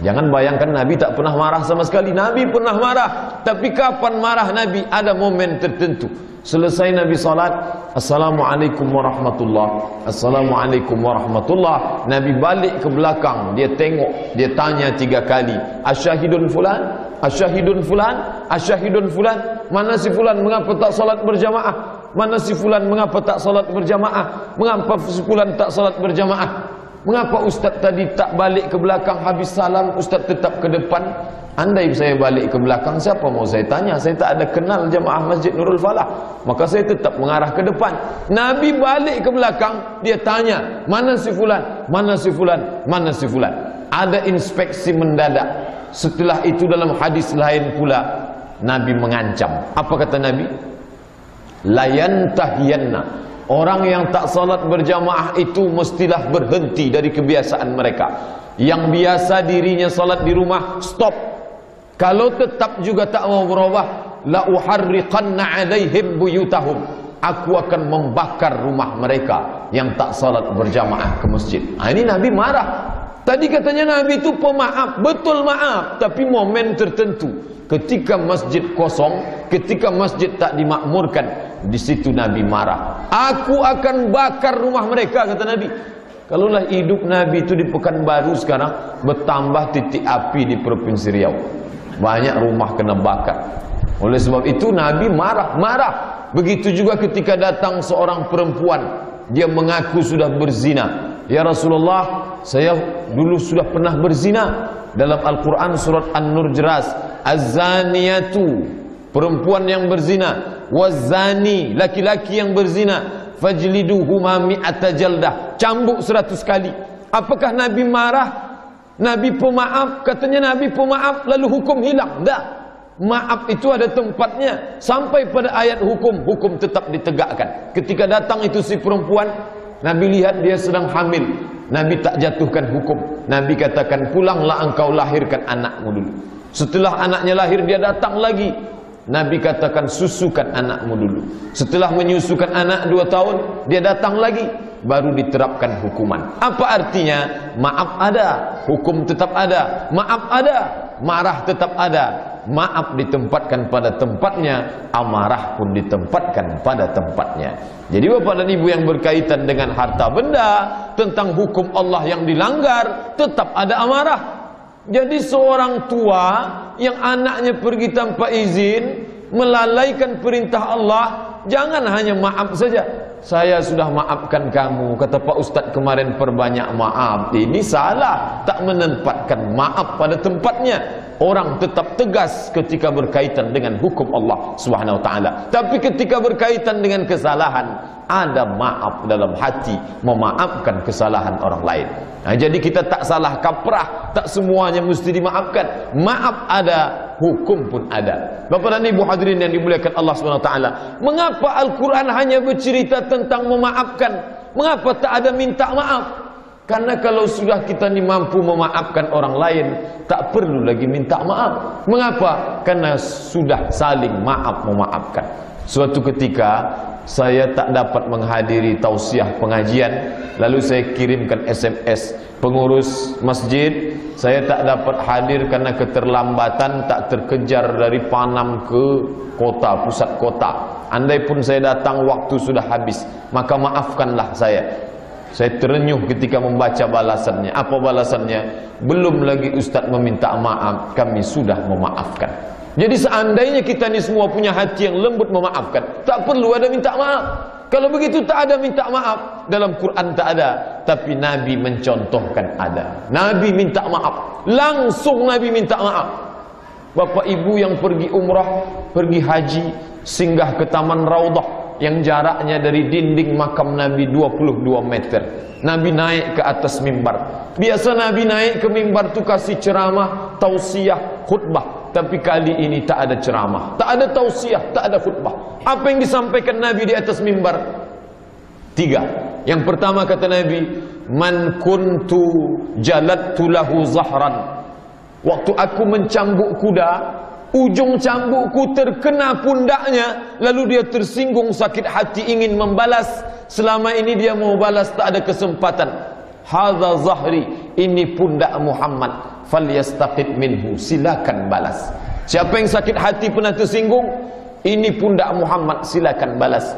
A: Jangan bayangkan Nabi tak pernah marah sama sekali. Nabi pernah marah, tapi kapan marah Nabi? Ada momen tertentu. Selesai Nabi salat, Assalamualaikum warahmatullah, Assalamualaikum warahmatullah. Nabi balik ke belakang, dia tengok, dia tanya 3 kali, Asyahidun fulan? Asyahidun fulan? Asyahidun fulan? Mana si fulan, mengapa tak salat berjamaah? Mana si fulan, mengapa tak salat berjamaah? Mengapa si fulan tak salat berjamaah? Mengapa Ustaz tadi tak balik ke belakang, habis salam Ustaz tetap ke depan? Andai saya balik ke belakang, siapa mau saya tanya? Saya tak ada kenal jemaah Masjid Nurul Falah, maka saya tetap mengarah ke depan. Nabi balik ke belakang, dia tanya, mana si fulan? Mana si fulan? Mana si fulan? Ada inspeksi mendadak. Setelah itu dalam hadis lain pula, Nabi mengancam. Apa kata Nabi? Layantahiyanna. Orang yang tak salat berjamaah itu mestilah berhenti dari kebiasaan mereka. Yang biasa dirinya salat di rumah, stop. Kalau tetap juga tak mau berubah, la uharriqanna alaihim buyutahum. Aku akan membakar rumah mereka yang tak salat berjamaah ke masjid. Ini Nabi marah. Tadi katanya Nabi itu pemaaf, betul maaf, tapi momen tertentu. Ketika masjid kosong, ketika masjid tak dimakmurkan, di situ Nabi marah. Aku akan bakar rumah mereka, kata Nabi. Kalaulah hidup Nabi itu di Pekanbaru sekarang, bertambah titik api di Provinsi Riau. Banyak rumah kena bakar. Oleh sebab itu Nabi marah. Begitu juga ketika datang seorang perempuan, dia mengaku sudah berzina. Ya Rasulullah, saya dulu sudah pernah berzina. Dalam Al-Quran surat An-Nur jelas, Az-zaniyatu, perempuan yang berzina, waz-zani, laki-laki yang berzina, fajliduhuma mi'ata jaldah, cambuk 100 kali. Apakah Nabi marah? Nabi pemaaf, katanya Nabi pemaaf lalu hukum hilang. Tak, maaf itu ada tempatnya. Sampai pada ayat hukum tetap ditegakkan. Ketika datang itu si perempuan, Nabi lihat dia sedang hamil, Nabi tak jatuhkan hukum. Nabi katakan, pulanglah engkau lahirkan anakmu dulu. Setelah anaknya lahir, dia datang lagi. Nabi katakan susukan anakmu dulu. Setelah menyusukan anak 2 tahun, dia datang lagi, baru diterapkan hukuman. Apa artinya? Maaf ada, hukum tetap ada. Maaf ada, marah tetap ada. Maaf ditempatkan pada tempatnya, amarah pun ditempatkan pada tempatnya. Jadi Bapak dan Ibu yang berkaitan dengan harta benda, tentang hukum Allah yang dilanggar, tetap ada amarah. Jadi seorang tua yang anaknya pergi tanpa izin, melalaikan perintah Allah, jangan hanya maaf saja. Saya sudah maafkan kamu, kata Pak Ustadz kemarin, perbanyak maaf. Ini salah, tak menempatkan maaf pada tempatnya. Orang tetap tegas ketika berkaitan dengan hukum Allah Subhanahu wa taala. Tapi ketika berkaitan dengan kesalahan, ada maaf dalam hati, memaafkan kesalahan orang lain. Nah, jadi kita tak salah kaprah, tak semuanya mesti dimaafkan. Maaf ada, hukum pun ada. Bapak dan Ibu hadirin yang dimuliakan Allah Subhanahu wa taala, mengapa Al-Quran hanya bercerita tentang memaafkan? Mengapa tak ada minta maaf? Karena kalau sudah kita ni mampu memaafkan orang lain, tak perlu lagi minta maaf. Mengapa? Karena sudah saling maaf memaafkan. Suatu ketika saya tak dapat menghadiri tausiah pengajian, lalu saya kirimkan SMS pengurus masjid, saya tak dapat hadir karena keterlambatan, tak terkejar dari Panam ke kota, pusat kota. Andai pun saya datang waktu sudah habis, maka maafkanlah saya. Saya terenyuh ketika membaca balasannya. Apa balasannya? Belum lagi Ustaz meminta maaf, kami sudah memaafkan. Jadi seandainya kita ni semua punya hati yang lembut memaafkan, tak perlu ada minta maaf. Kalau begitu tak ada minta maaf. Dalam Quran tak ada, tapi Nabi mencontohkan ada. Nabi minta maaf, langsung Nabi minta maaf. Bapak Ibu yang pergi umrah, pergi haji, singgah ke Taman Raudhah yang jaraknya dari dinding makam Nabi 22 meter. Nabi naik ke atas mimbar. Biasa Nabi naik ke mimbar tu kasih ceramah, tausiah, khutbah. Tapi kali ini tak ada ceramah, tak ada tausiah, tak ada khutbah. Apa yang disampaikan Nabi di atas mimbar? 3. Yang pertama kata Nabi, man kuntu jalattu lahu zahran. Waktu aku mencambuk kuda, ujung cambukku terkena pundaknya, lalu dia tersinggung, sakit hati, ingin membalas. Selama ini dia mau balas, tak ada kesempatan. Hadza zahri, ini pundak Muhammad, falyastaqid minhu, silakan balas. Siapa yang sakit hati pernah tersinggung, ini pundak Muhammad, silakan balas.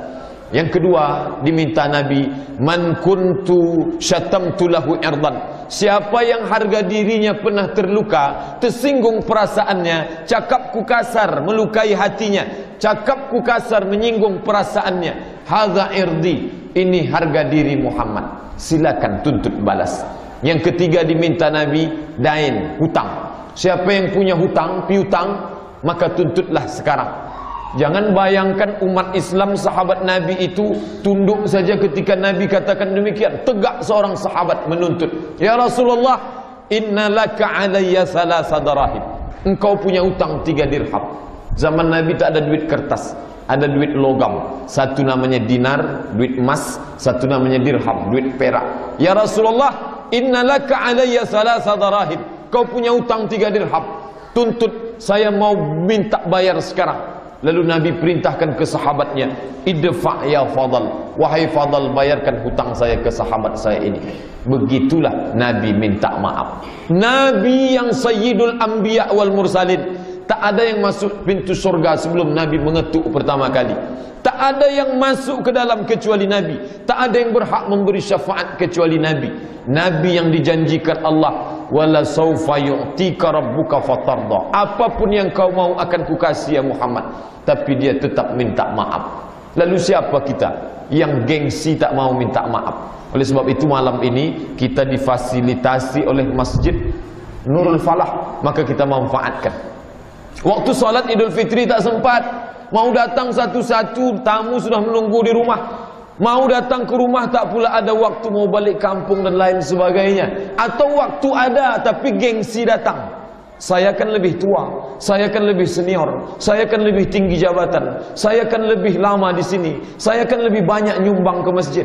A: Yang kedua diminta Nabi, man kuntu syatamtu lahu irdan. Siapa yang harga dirinya pernah terluka, tersinggung perasaannya, cakapku kasar melukai hatinya, cakapku kasar menyinggung perasaannya, hadza irdi, ini harga diri Muhammad, silakan tuntut balas. Yang ketiga diminta Nabi, dain, hutang. Siapa yang punya hutang, piutang, maka tuntutlah sekarang. Jangan bayangkan umat Islam sahabat Nabi itu tunduk saja ketika Nabi katakan demikian. Tegak seorang sahabat menuntut, ya Rasulullah, inna laka alayya salasa darahim. Engkau punya hutang 3 dirham. Zaman Nabi tak ada duit kertas, ada duit logam. Satu namanya dinar, duit emas. Satu namanya dirham, duit perak. Ya Rasulullah, inna laka alayya salasa darahim. Kau punya hutang 3 dirham. Tuntut, saya mau minta bayar sekarang. Lalu Nabi perintahkan ke sahabatnya, idfa' ya Fadal, wahai Fadal, bayarkan hutang saya ke sahabat saya ini. Begitulah Nabi minta maaf. Nabi yang sayyidul anbiya wal mursalin, tak ada yang masuk pintu surga sebelum Nabi mengetuk pertama kali. Tak ada yang masuk ke dalam kecuali Nabi. Tak ada yang berhak memberi syafaat kecuali Nabi. Nabi yang dijanjikan Allah, wala saufa yu'tika rabbuka fatarda. Apapun yang kau mau akan kukasih ya Muhammad. Tapi dia tetap minta maaf. Lalu siapa kita yang gengsi tak mau minta maaf? Oleh sebab itu malam ini kita difasilitasi oleh Masjid Nurul Falah, maka kita manfaatkan. Waktu salat Idul Fitri tak sempat. Mau datang satu-satu, tamu sudah menunggu di rumah. Mau datang ke rumah tak pula ada waktu, mau balik kampung dan lain sebagainya. Atau waktu ada tapi gengsi datang. Saya kan lebih tua, saya kan lebih senior, saya kan lebih tinggi jabatan, saya kan lebih lama di sini, saya kan lebih banyak nyumbang ke masjid.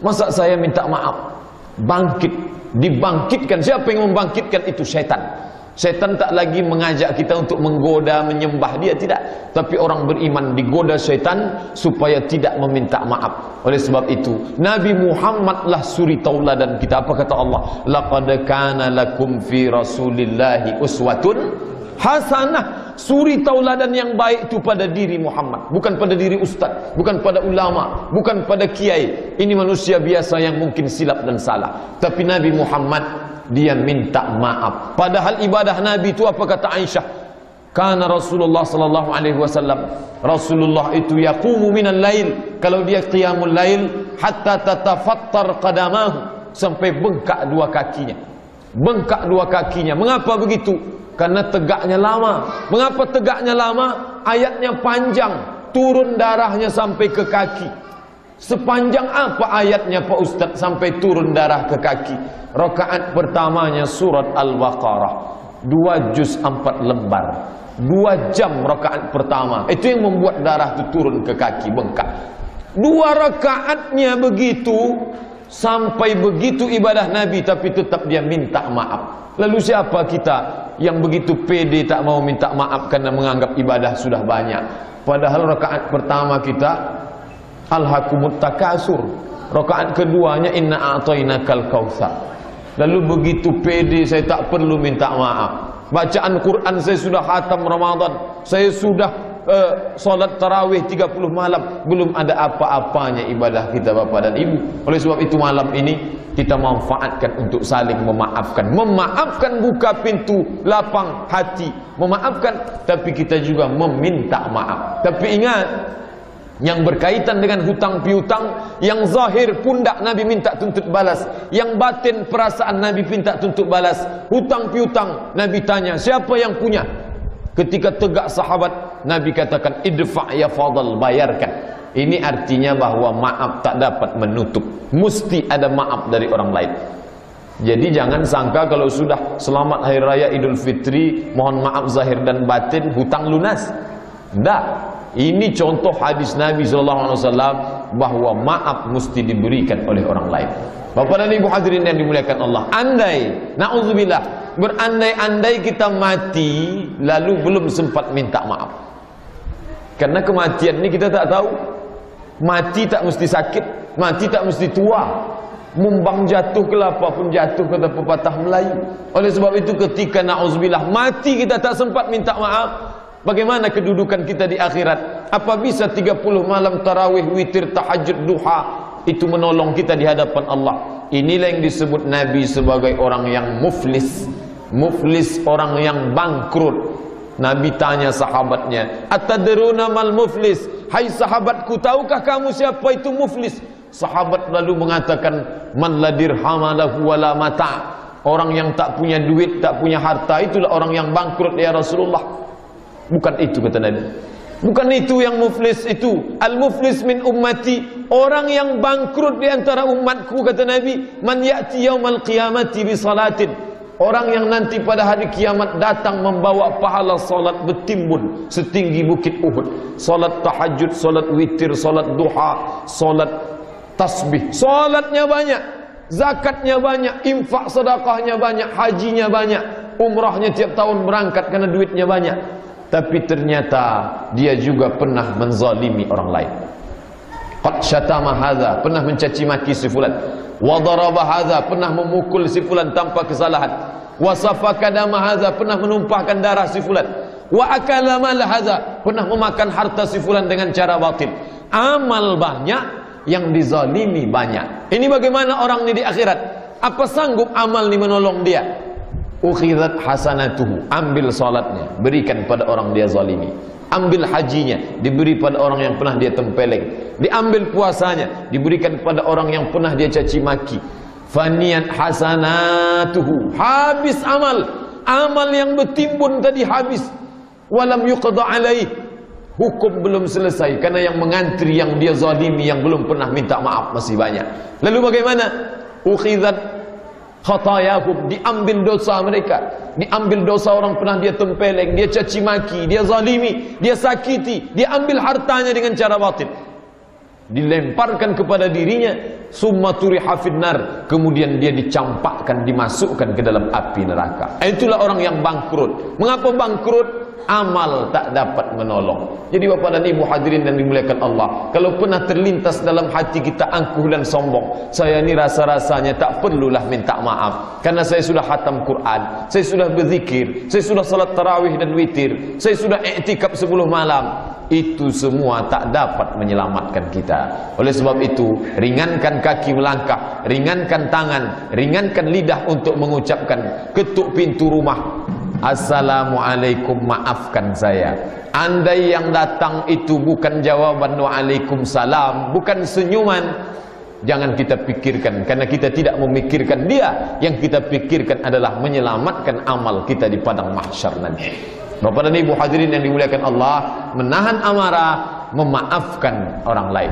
A: Masa saya minta maaf? Bangkit, dibangkitkan. Siapa yang membangkitkan? Itu syaitan. Syaitan tak lagi mengajak kita untuk menggoda, menyembah dia, tidak. Tapi orang beriman digoda syaitan supaya tidak meminta maaf. Oleh sebab itu, Nabi Muhammadlah suri tauladan kita. Apa kata Allah? Laqad kana lakum fi Rasulillahi uswatun hasanah. Suri tauladan yang baik itu pada diri Muhammad, bukan pada diri ustaz, bukan pada ulama, bukan pada kiai. Ini manusia biasa yang mungkin silap dan salah. Tapi Nabi Muhammad, dia minta maaf. Padahal ibadah Nabi itu apa kata Aisyah? Karena Rasulullah sallallahu alaihi wasallam, Rasulullah itu yaqumu minal lail, kalau dia qiyamul lail hatta tatafattar qadamahu, sampai bengkak dua kakinya. Bengkak dua kakinya. Mengapa begitu? Karena tegaknya lama. Mengapa tegaknya lama? Ayatnya panjang, turun darahnya sampai ke kaki. Sepanjang apa ayatnya Pak Ustaz sampai turun darah ke kaki? Rakaat pertamanya surat Al-Baqarah, 2 juz 4 lembar, 2 jam rakaat pertama. Itu yang membuat darah itu turun ke kaki, bengkak. 2 rakaatnya begitu, sampai begitu ibadah Nabi, tapi tetap dia minta maaf. Lalu siapa kita yang begitu pede tak mau minta maaf karena menganggap ibadah sudah banyak? Padahal rakaat pertama kita alhaqumut takasur, rakaat keduanya inna a'tainakal kautsar. Lalu begitu pede, saya tak perlu minta maaf. Bacaan Quran saya sudah khatam Ramadan, saya sudah solat tarawih 30 malam, belum ada apa-apanya ibadah kita Bapak dan Ibu. Oleh sebab itu malam ini kita manfaatkan untuk saling memaafkan. Memaafkan buka pintu lapang hati, memaafkan, tapi kita juga meminta maaf. Tapi ingat, yang berkaitan dengan hutang piutang, yang zahir pundak Nabi minta tuntut balas, yang batin perasaan Nabi minta tuntut balas. Hutang piutang Nabi tanya, siapa yang punya? Ketika tegak sahabat, Nabi katakan, idfa' ya fadal, bayarkan. Ini artinya bahwa maaf tak dapat menutup, mesti ada maaf dari orang lain. Jadi jangan sangka kalau sudah selamat hari raya Idul Fitri, mohon maaf zahir dan batin, hutang lunas. Tidak. Ini contoh hadis Nabi SAW bahwa maaf mesti diberikan oleh orang lain. Bapak dan Ibu hadirin yang dimuliakan Allah, andai, na'udzubillah, berandai-andai kita mati lalu belum sempat minta maaf. Karena kematian ini kita tak tahu. Mati tak mesti sakit, mati tak mesti tua. Mumbang jatuh kelapa pun jatuh, kata pepatah Melayu. Oleh sebab itu ketika na'udzubillah mati kita tak sempat minta maaf, bagaimana kedudukan kita di akhirat? Apa bisa 30 malam tarawih, witir, tahajud, duha itu menolong kita di hadapan Allah? Inilah yang disebut Nabi sebagai orang yang muflis. Muflis, orang yang bangkrut. Nabi tanya sahabatnya, atadruna mal muflis? Hai sahabatku, tahukah kamu siapa itu muflis? Sahabat lalu mengatakan, man la dirhama lahu wala mata'. Orang yang tak punya duit, tak punya harta, itulah orang yang bangkrut ya Rasulullah. Bukan itu kata Nabi. Bukan itu yang muflis itu. Al-muflis min ummati, orang yang bangkrut di antara umatku kata Nabi, man ya'ti yaumal qiyamati bi salatin, orang yang nanti pada hari kiamat datang membawa pahala salat bertimbun setinggi bukit Uhud. Salat tahajud, salat witir, salat duha, salat tasbih. Salatnya banyak, zakatnya banyak, infak sedekahnya banyak, hajinya banyak, umrahnya tiap tahun berangkat karena duitnya banyak. Tapi ternyata dia juga pernah menzalimi orang lain. Qad syatama hadza, pernah mencaci maki si fulan. Wa daraba hadza, pernah memukul si fulan tanpa kesalahan. Wa safaka dama hadza, pernah menumpahkan darah si fulan. Wa akala mal hadza, pernah memakan harta si fulan dengan cara batil. Amal banyak, yang dizalimi banyak. Ini bagaimana orang ini di akhirat? Apa sanggup amal ini menolong dia? Ukhidat hasanatuhu, ambil salatnya, berikan pada orang dia zalimi. Ambil hajinya, diberi pada orang yang pernah dia tempeleng. Diambil puasanya, diberikan pada orang yang pernah dia caci maki. Faniyat hasanatuhu, habis amal. Amal yang bertimbun tadi habis. Walam yuqda alaih, hukum belum selesai, karena yang mengantri, yang dia zalimi, yang belum pernah minta maaf masih banyak. Lalu bagaimana? Ukhidat khatayahum, diambil dosa mereka, diambil dosa orang pernah dia tempeleng, dia caci maki, dia zalimi, dia sakiti, dia ambil hartanya dengan cara batil. dilemparkan kepada dirinya, summa turiha finnar, kemudian dia dicampakkan, dimasukkan ke dalam api neraka. Itulah orang yang bangkrut. Mengapa bangkrut? Amal tak dapat menolong. Jadi Bapak dan Ibu hadirin yang dimuliakan Allah, kalau pernah terlintas dalam hati kita angkuh dan sombong, saya ni rasa-rasanya tak perlulah minta maaf, karena saya sudah khatam Quran, saya sudah berzikir, saya sudah salat tarawih dan witir, saya sudah i'tikaf 10 malam. Itu semua tak dapat menyelamatkan kita. Oleh sebab itu, ringankan kaki melangkah, ringankan tangan, ringankan lidah untuk mengucapkan, ketuk pintu rumah, Assalamualaikum, maafkan saya. Andai yang datang itu bukan jawaban waalaikumsalam, bukan senyuman, jangan kita pikirkan, karena kita tidak memikirkan dia. Yang kita pikirkan adalah menyelamatkan amal kita di padang mahsyar nanti. Bapak dan Ibu hadirin yang dimuliakan Allah, menahan amarah, memaafkan orang lain.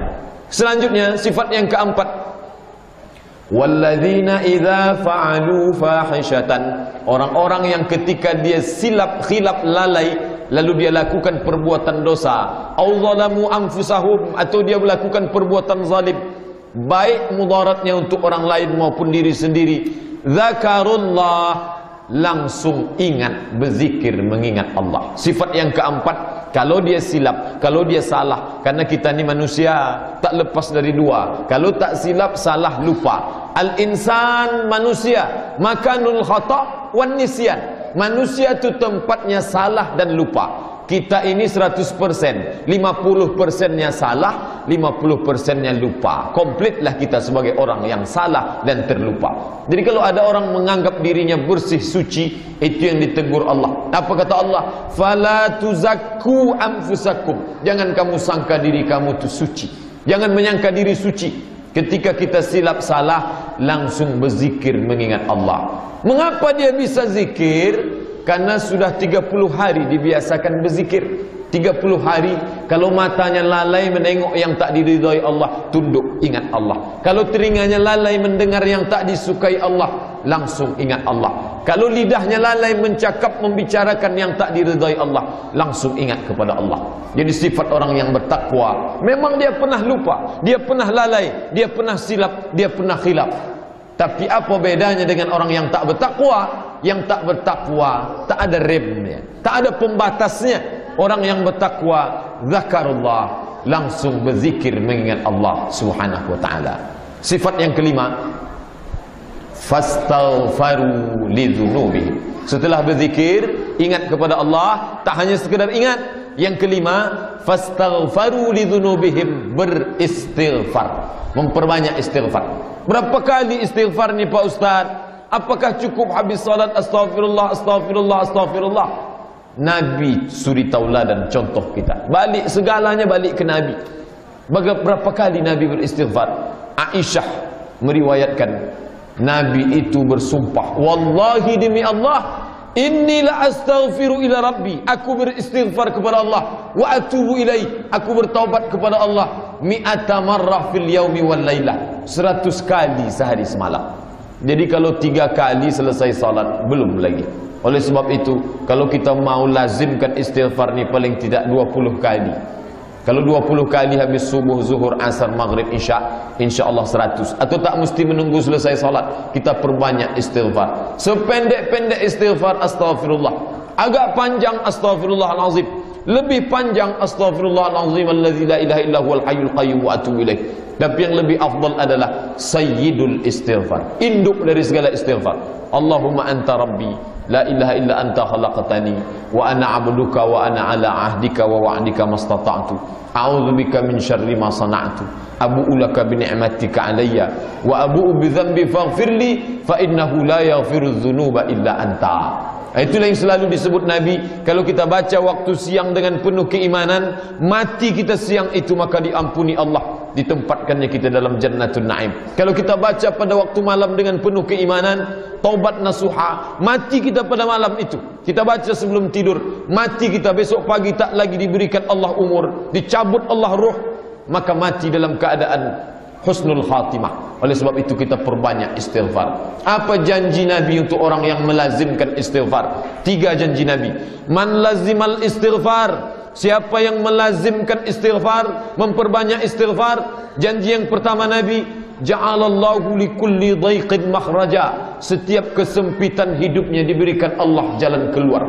A: Selanjutnya, sifat yang keempat, walladzina idza fa'alu fahishatan, orang-orang yang ketika dia khilaf lalai, lalu dia lakukan perbuatan dosa, au zalamu anfusahum, atau dia melakukan perbuatan zalim, baik mudaratnya untuk orang lain maupun diri sendiri, zakarullah, langsung ingat, berzikir, mengingat Allah. Sifat yang keempat, kalau dia silap, kalau dia salah, karena kita ni manusia tak lepas dari dua, kalau tak silap, salah, lupa. Al-insan, manusia, makanul khata' wan nisyan, manusia itu tempatnya salah dan lupa. Kita ini 100%, 50%-nya salah, 50%-nya lupa. Komplitlah kita sebagai orang yang salah dan terlupa. Jadi kalau ada orang menganggap dirinya bersih, suci, itu yang ditegur Allah. Apa kata Allah? Fala tuzakku anfusakum, jangan kamu sangka diri kamu itu suci, jangan menyangka diri suci. Ketika kita silap salah, langsung berzikir, mengingat Allah. Mengapa dia bisa zikir? Karena sudah 30 hari dibiasakan berzikir. 30 hari, kalau matanya lalai menengok yang tak diridhai Allah, tunduk, ingat Allah. Kalau telinganya lalai mendengar yang tak disukai Allah, langsung ingat Allah. Kalau lidahnya lalai mencakap, membicarakan yang tak diridhai Allah, langsung ingat kepada Allah. Jadi sifat orang yang bertakwa, memang dia pernah lupa, dia pernah lalai, dia pernah silap, dia pernah khilaf. Tapi apa bedanya dengan orang yang tak bertakwa? Yang tak bertakwa tak ada remnya, tak ada pembatasnya. Orang yang bertakwa, zakarullah, langsung berzikir, mengingat Allah Subhanahu wa taala. Sifat yang kelima, fastaghfaru lidzunubihim. Setelah berzikir, ingat kepada Allah, tak hanya sekedar ingat. Yang kelima, fastaghfaru lidzunubihim, beristighfar, memperbanyak istighfar. Berapa kali istighfar ni Pak Ustaz? Apakah cukup habis salat astaghfirullah, astaghfirullah, astaghfirullah? Nabi suri tauladan, contoh kita. Balik segalanya balik ke Nabi. Berapa kali Nabi beristighfar? Aisyah meriwayatkan, Nabi itu bersumpah, wallahi demi Allah, inni la astaghfiru ila rabbi, aku beristighfar kepada Allah, wa atubu ilaih, aku bertaubat kepada Allah, mi'ata marrah fil yaumi wal lailah, 100 kali sehari semalam. Jadi kalau 3 kali selesai salat, belum lagi. Oleh sebab itu, kalau kita mau lazimkan istighfar ni paling tidak 20 kali. Kalau 20 kali habis subuh, zuhur, asar, maghrib, isya, insya-Allah 100. Atau tak mesti menunggu selesai salat, kita perbanyak istighfar. Sependek-pendek istighfar astaghfirullah. Agak panjang astaghfirullahalazim. Lebih panjang astaghfirullahalazim allazi la ilaha illa huwal hayyul qayyum wa atubu ilaih. Tapi yang lebih afdal adalah sayyidul istighfar, induk dari segala istighfar. Allahumma anta rabbi, la ilaha illa anta khalaqtani, wa ana abduka wa ana ala ahdika wa wa'dika mastata'tu. A'udzubika min syarri ma sana'tu. Abu'u laka bi ni'matika alayya wa abu'u bi dhanbi faghfirli fa innahu la yaghfiru dzunuba illa anta. Itulah yang selalu disebut Nabi. Kalau kita baca waktu siang dengan penuh keimanan, mati kita siang itu maka diampuni Allah, ditempatkannya kita dalam Jannatul Naim. Kalau kita baca pada waktu malam dengan penuh keimanan, taubat nasuha, mati kita pada malam itu. Kita baca sebelum tidur, mati kita besok pagi tak lagi diberikan Allah umur, dicabut Allah ruh, maka mati dalam keadaan husnul khatimah. Oleh sebab itu kita perbanyak istighfar. Apa janji Nabi untuk orang yang melazimkan istighfar? 3 janji Nabi. Man lazimal istighfar Siapa yang melazimkan istighfar, memperbanyak istighfar, janji yang pertama Nabi, ja'alallahu likulli dhaiqin makhraja. Setiap kesempitan hidupnya diberikan Allah jalan keluar.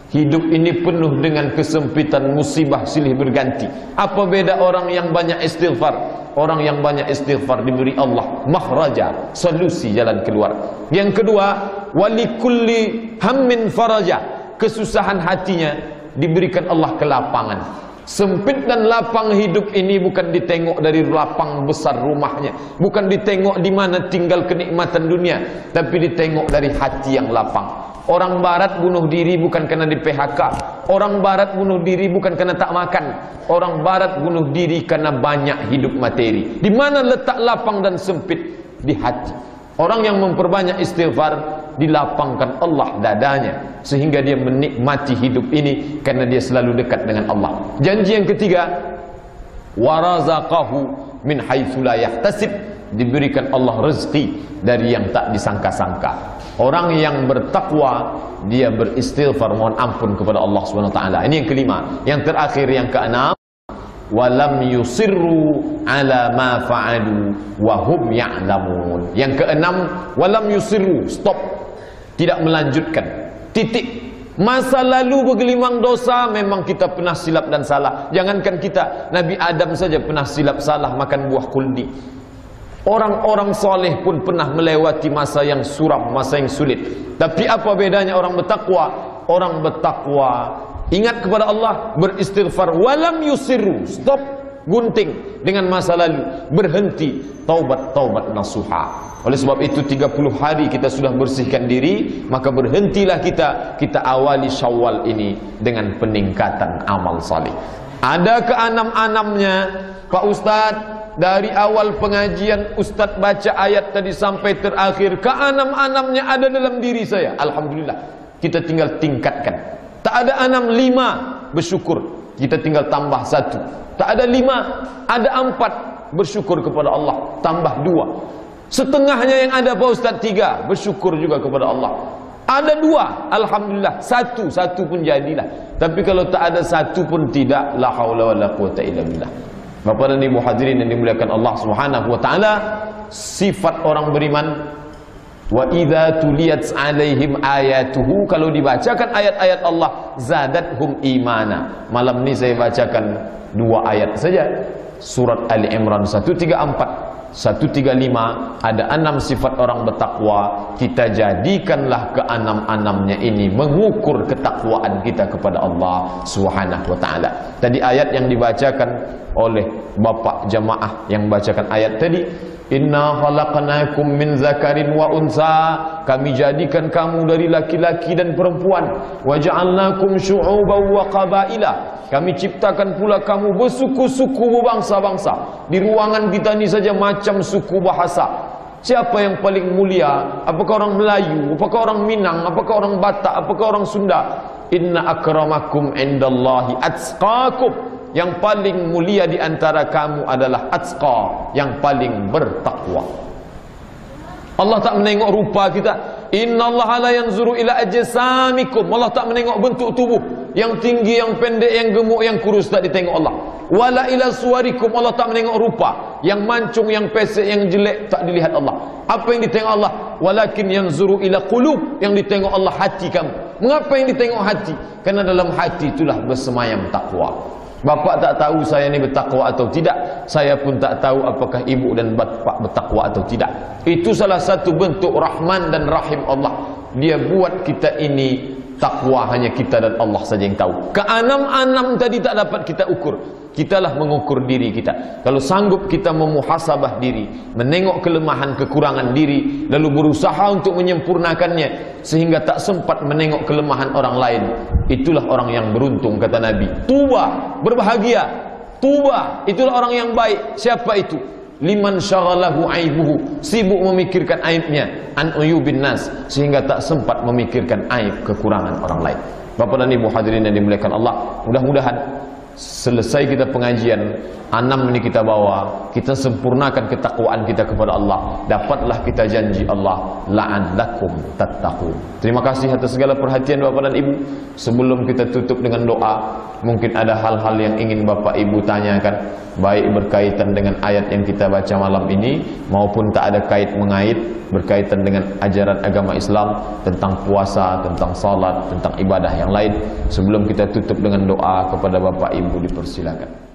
A: Hidup ini penuh dengan kesempitan, musibah silih berganti. Apa beda orang yang banyak istighfar? Orang yang banyak istighfar diberi Allah makhraja, solusi jalan keluar. Yang kedua, walikulli hammin faraja. Kesusahan hatinya diberikan Allah kelapangan. Sempit dan lapang hidup ini bukan ditengok dari lapang besar rumahnya, bukan ditengok di mana tinggal kenikmatan dunia, tapi ditengok dari hati yang lapang. Orang barat bunuh diri bukan karena di PHK. Orang barat bunuh diri bukan karena tak makan. Orang barat bunuh diri karena banyak hidup materi. Di mana letak lapang dan sempit? Di hati. Orang yang memperbanyak istighfar, dilapangkan Allah dadanya, sehingga dia menikmati hidup ini karena dia selalu dekat dengan Allah. Janji yang ketiga, warazaqahu min haitsu la yahtasib. Diberikan Allah rezeki dari yang tak disangka-sangka. Orang yang bertakwa, dia beristighfar, mohon ampun kepada Allah SWT. Ini yang kelima. Yang terakhir, yang keenam, walam yusirru ala ma fa'alu wa hum ya'lamun. Yang keenam, walam yusirru, stop, tidak melanjutkan, titik. Masa lalu bergelimang dosa, memang kita pernah silap dan salah. Jangankan kita, Nabi Adam saja pernah silap salah makan buah kuldi. Orang-orang soleh pun pernah melewati masa yang suram, masa yang sulit. Tapi apa bedanya orang bertakwa? Orang bertakwa ingat kepada Allah, beristighfar, walam yusirru, stop, gunting dengan masa lalu, berhenti, taubat nasuha. Oleh sebab itu 30 hari kita sudah bersihkan diri, maka berhentilah kita awali Syawal ini dengan peningkatan amal saleh. Ada keenam-enamnya, Pak Ustadz. Dari awal pengajian Ustadz baca ayat tadi sampai terakhir, keenam-enamnya ada dalam diri saya. Alhamdulillah. Kita tinggal tingkatkan. Tak ada 6, 5, bersyukur. Kita tinggal tambah 1. Tak ada 5, ada 4, bersyukur kepada Allah. Tambah 2. Setengahnya yang ada Pak Ustadz 3, bersyukur juga kepada Allah. Ada 2, alhamdulillah. 1 pun jadilah. Tapi kalau tak ada 1 pun tidak, la haula wala quwata illa billah. Bapak dan Ibu hadirin yang dimuliakan Allah Subhanahu wa taala, sifat orang beriman, wa idza tuliyat alaihim ayatuhu, kalau dibacakan ayat-ayat Allah, zadathum imana. Malam ini saya bacakan 2 ayat saja. Surat Ali Imran 134, 135, ada 6 sifat orang bertakwa. Kita jadikanlah ke-6-6-nya ini mengukur ketakwaan kita kepada Allah Subhanahu wa taala. Tadi ayat yang dibacakan oleh Bapak jamaah yang bacakan ayat tadi, inna khalaqnakum min zakarin wa unsa, kami jadikan kamu dari laki-laki dan perempuan, wa ja'alnakum syu'uban wa qabaila, kami ciptakan pula kamu bersuku-suku, berbangsa-bangsa. Di ruangan kita ini saja macam suku bahasa. Siapa yang paling mulia? Apakah orang Melayu? Apakah orang Minang? Apakah orang Batak? Apakah orang Sunda? Inna akramakum indallahi atqakum. Yang paling mulia di antara kamu adalah atqa, yang paling bertakwa. Allah tak menengok rupa kita. Innallaha la yanzuru ila ajsamikum. Allah tak menengok bentuk tubuh, yang tinggi, yang pendek, yang gemuk, yang kurus, tak ditengok Allah. Wala ila suwarikum. Allah tak menengok rupa, yang mancung, yang pesek, yang jelek, tak dilihat Allah. Apa yang ditengok Allah? Walakin yanzuru ila qulub. Yang ditengok Allah hati kamu. Mengapa yang ditengok hati? Karena dalam hati itulah bersemayam takwa. Bapak tak tahu saya ni bertakwa atau tidak. Saya pun tak tahu apakah ibu dan bapak bertakwa atau tidak. Itu salah satu bentuk Rahman dan Rahim Allah. Dia buat kita ini takwa, hanya kita dan Allah saja yang tahu. Ke-6 tadi tak dapat kita ukur. Kitalah mengukur diri kita. Kalau sanggup kita memuhasabah diri, menengok kelemahan kekurangan diri, lalu berusaha untuk menyempurnakannya sehingga tak sempat menengok kelemahan orang lain, itulah orang yang beruntung, kata Nabi. Tuba, berbahagia. Tuba, itulah orang yang baik. Siapa itu? Liman syaghalahu aibuhu, sibuk memikirkan aibnya, an uyubin nas, sehingga tak sempat memikirkan aib kekurangan orang lain. Bapak dan Ibu hadirin yang dimuliakan Allah, mudah-mudahan selesai kita pengajian 6 ini kita bawa, kita sempurnakan ketakwaan kita kepada Allah, dapatlah kita janji Allah, la'allakum tattaqun. Terima kasih atas segala perhatian Bapak dan Ibu. Sebelum kita tutup dengan doa, mungkin ada hal-hal yang ingin Bapak Ibu tanyakan, baik berkaitan dengan ayat yang kita baca malam ini, maupun tak ada kait mengait berkaitan dengan ajaran agama Islam, tentang puasa, tentang salat, tentang ibadah yang lain. Sebelum kita tutup dengan doa kepada Bapak Ibu, dipersilakan.